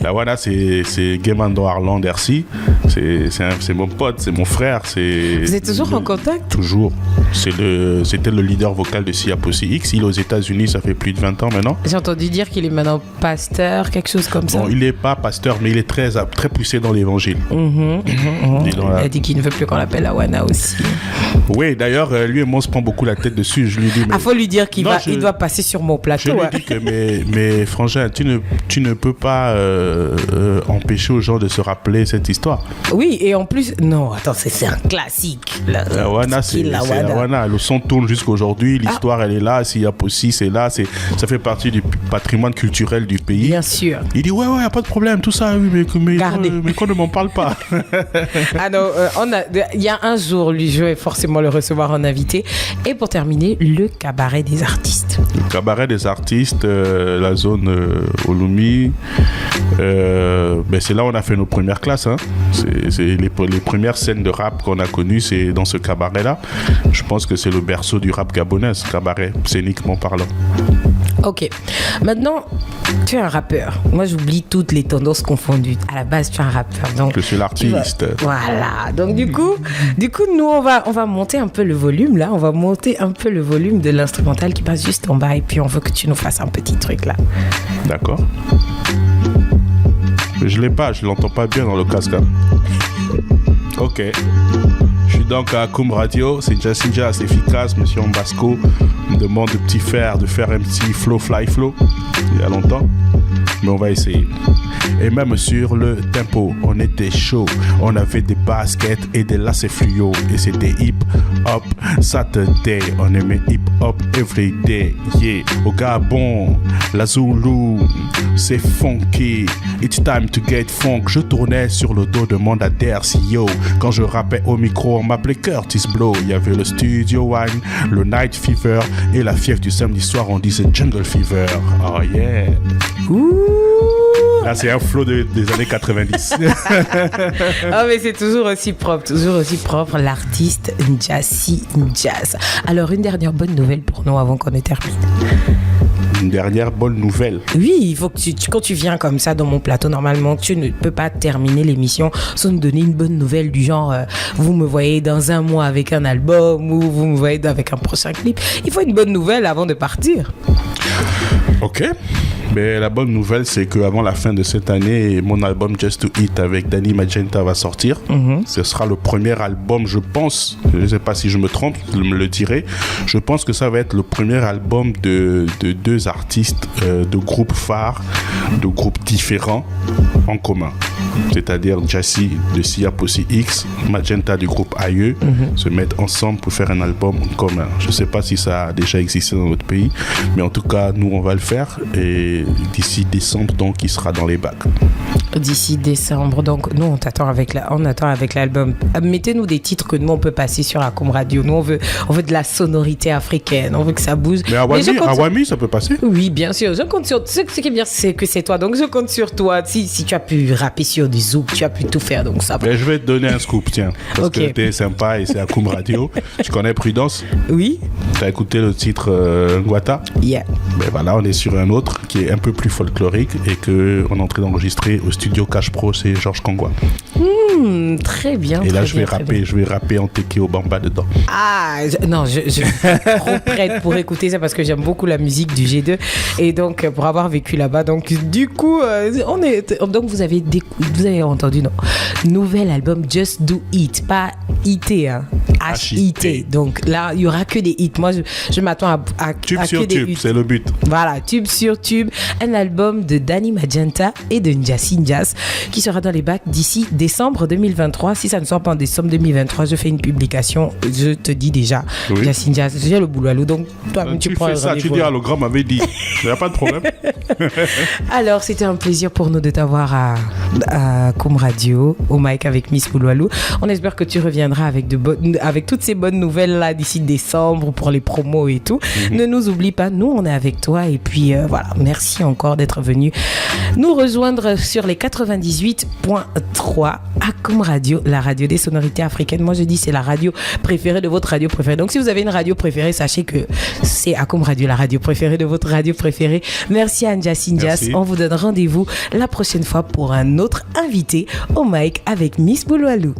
B: La Wana, c'est Gemando Arland Dercy. C'est mon pote, c'est mon frère.
A: Vous êtes toujours en contact?
B: Toujours. C'était le leader vocal de Siapossi X. Il est aux États-Unis, ça fait plus de 20 ans maintenant.
A: J'ai entendu dire qu'il est maintenant pasteur, quelque chose comme ça.
B: Bon, il n'est pas pasteur, mais il est très poussé dans l'évangile.
A: Il a dit qu'il ne veut plus qu'on l'appelle la Wana aussi.
B: Oui, d'ailleurs, lui et moi, on se prend beaucoup la tête dessus. Je lui dis, mais...
A: faut lui dire qu'il doit passer sur mon plateau.
B: Je lui dis que, mais frangin, tu ne peux pas empêcher aux gens de se rappeler cette histoire.
A: Oui, et en plus, non, attends, c'est un classique.
B: La Wana, c'est la Wana. Le son tourne jusqu'aujourd'hui, l'histoire, elle est là. S'il y a possible, c'est là. Ça fait partie du patrimoine culturel du pays.
A: Bien sûr.
B: Il dit, ouais, y a pas de problème, tout ça, oui, mais qu'on ne m'en parle pas.
A: Ah non, il y a un jour, lui, je vais forcément le recevoir en invité. Et pour terminer, le cabaret des artistes.
B: Le cabaret des artistes, la zone Olumi. C'est là où on a fait nos premières classes. C'est les premières scènes de rap qu'on a connues, c'est dans ce cabaret-là. Je pense que c'est le berceau du rap gabonais, ce cabaret, scéniquement parlant.
A: Ok. Maintenant, tu es un rappeur. Moi, j'oublie toutes les tendances confondues. À la base, tu es un rappeur. Donc,
B: je suis l'artiste.
A: Voilà. Donc, du coup, nous, on va monter un peu le volume, là. On va monter un peu le volume de l'instrumental qui passe juste en bas. Et puis, on veut que tu nous fasses un petit truc, là.
B: D'accord. Je l'entends pas bien dans le casque. Ok. Je suis donc à Akoum Radio, c'est Jacine Jazz efficace, Monsieur Mbasco me demande de faire un petit fly flow il y a longtemps, mais on va essayer. Et même sur le tempo, on était chaud, on avait des baskets et des lacets fluo, et c'était hip hop Saturday, on aimait hip hop everyday, yeah. Au Gabon, la Zulu, c'est funky, it's time to get funk. Je tournais sur le dos de mon CEO, quand je rappais au micro, on m'appelait Curtis Blow. Il y avait le Studio One, le Night Fever et la fièvre du samedi soir, on disait Jungle Fever. Oh yeah.
A: Ouh.
B: Là, c'est un flow des années 90.
A: Ah, mais c'est toujours aussi propre, l'artiste Jacine Jazz. Alors, une dernière bonne nouvelle pour nous avant qu'on ne termine.
B: Une dernière bonne nouvelle.
A: Oui, il faut que quand tu viens comme ça dans mon plateau, normalement, tu ne peux pas terminer l'émission sans nous donner une bonne nouvelle du genre vous me voyez dans un mois avec un album ou vous me voyez avec un prochain clip. Il faut une bonne nouvelle avant de partir.
B: Ok. Mais la bonne nouvelle, c'est qu'avant la fin de cette année, mon album Just to Eat avec Danny Magenta va sortir. Ce sera le premier album, je pense, je ne sais pas si je me trompe, je me le dirai. Je pense que ça va être le premier album de deux artistes, de groupes phares, de groupes différents en commun. c'est-à-dire Jassy de Sia Possi X, Magenta du groupe AIE, se mettent ensemble pour faire un album commun. Je ne sais pas si ça a déjà existé dans notre pays, mais en tout cas, nous, on va le faire. Et d'ici décembre, donc, il sera dans les bacs.
A: D'ici décembre, donc nous on attend avec l'album. Mettez-nous des titres que nous on peut passer sur Akoum Radio. Nous on veut de la sonorité africaine, on veut que ça bouge.
B: Mais Awami, ça peut passer.
A: Oui, bien sûr. Je compte sur. Ce qui est bien, c'est que c'est toi, donc je compte sur toi. Si tu as pu rapper sur du zouk, tu as pu tout faire, donc ça va.
B: Mais je vais te donner un scoop, tiens, parce que t'es sympa et c'est Akoum Radio. Tu connais Prudence?
A: Oui.
B: T'as écouté le titre Ngwata?
A: Yeah.
B: Ben voilà, on est sur un autre qui est un peu plus folklorique et qu'on est en train d'enregistrer au studio Cash Pro, c'est Georges Kongwa.
A: Très bien.
B: Et là, je vais rapper en Teke au Bamba dedans.
A: Non, je suis trop prête pour écouter ça parce que j'aime beaucoup la musique du G2 et donc pour avoir vécu là-bas. Donc du coup, donc vous avez entendu, non? Nouvel album Just Do It, pas IT, hein. H-I-T. Donc là, il y aura que des hits. Moi, je m'attends à
B: tube
A: que
B: sur
A: des
B: tube,
A: hits.
B: c'est le but.
A: Voilà, tube sur tube, un album de Danny Magenta et de Njassi Njaz qui sera dans les bacs d'ici décembre 2023. Si ça ne sort pas en décembre 2023, je fais une publication. Je te dis déjà,
B: oui.
A: Njassi Njaz, j'ai le boulot à l'eau, donc toi, tu prends
B: fais ça, tu dis Hologramme m'avait dit. Il n'y a pas de problème.
A: Alors, c'était un plaisir pour nous de t'avoir à Akoum Radio, au mic avec Miss Bouloualou. On espère que tu reviendras avec toutes ces bonnes nouvelles là d'ici décembre pour les promos et tout. Ne nous oublie pas, nous on est avec toi et puis voilà, merci encore d'être venu nous rejoindre sur les 98.3 Akoum Radio, la radio des sonorités africaines. Moi je dis c'est la radio préférée de votre radio préférée. Donc si vous avez une radio préférée, sachez que c'est Akoum Radio, la radio préférée de votre radio préférée. Merci à Njassi Njaz. On vous donne rendez-vous la prochaine fois pour un autre invité au mic avec Miss Bouloualou.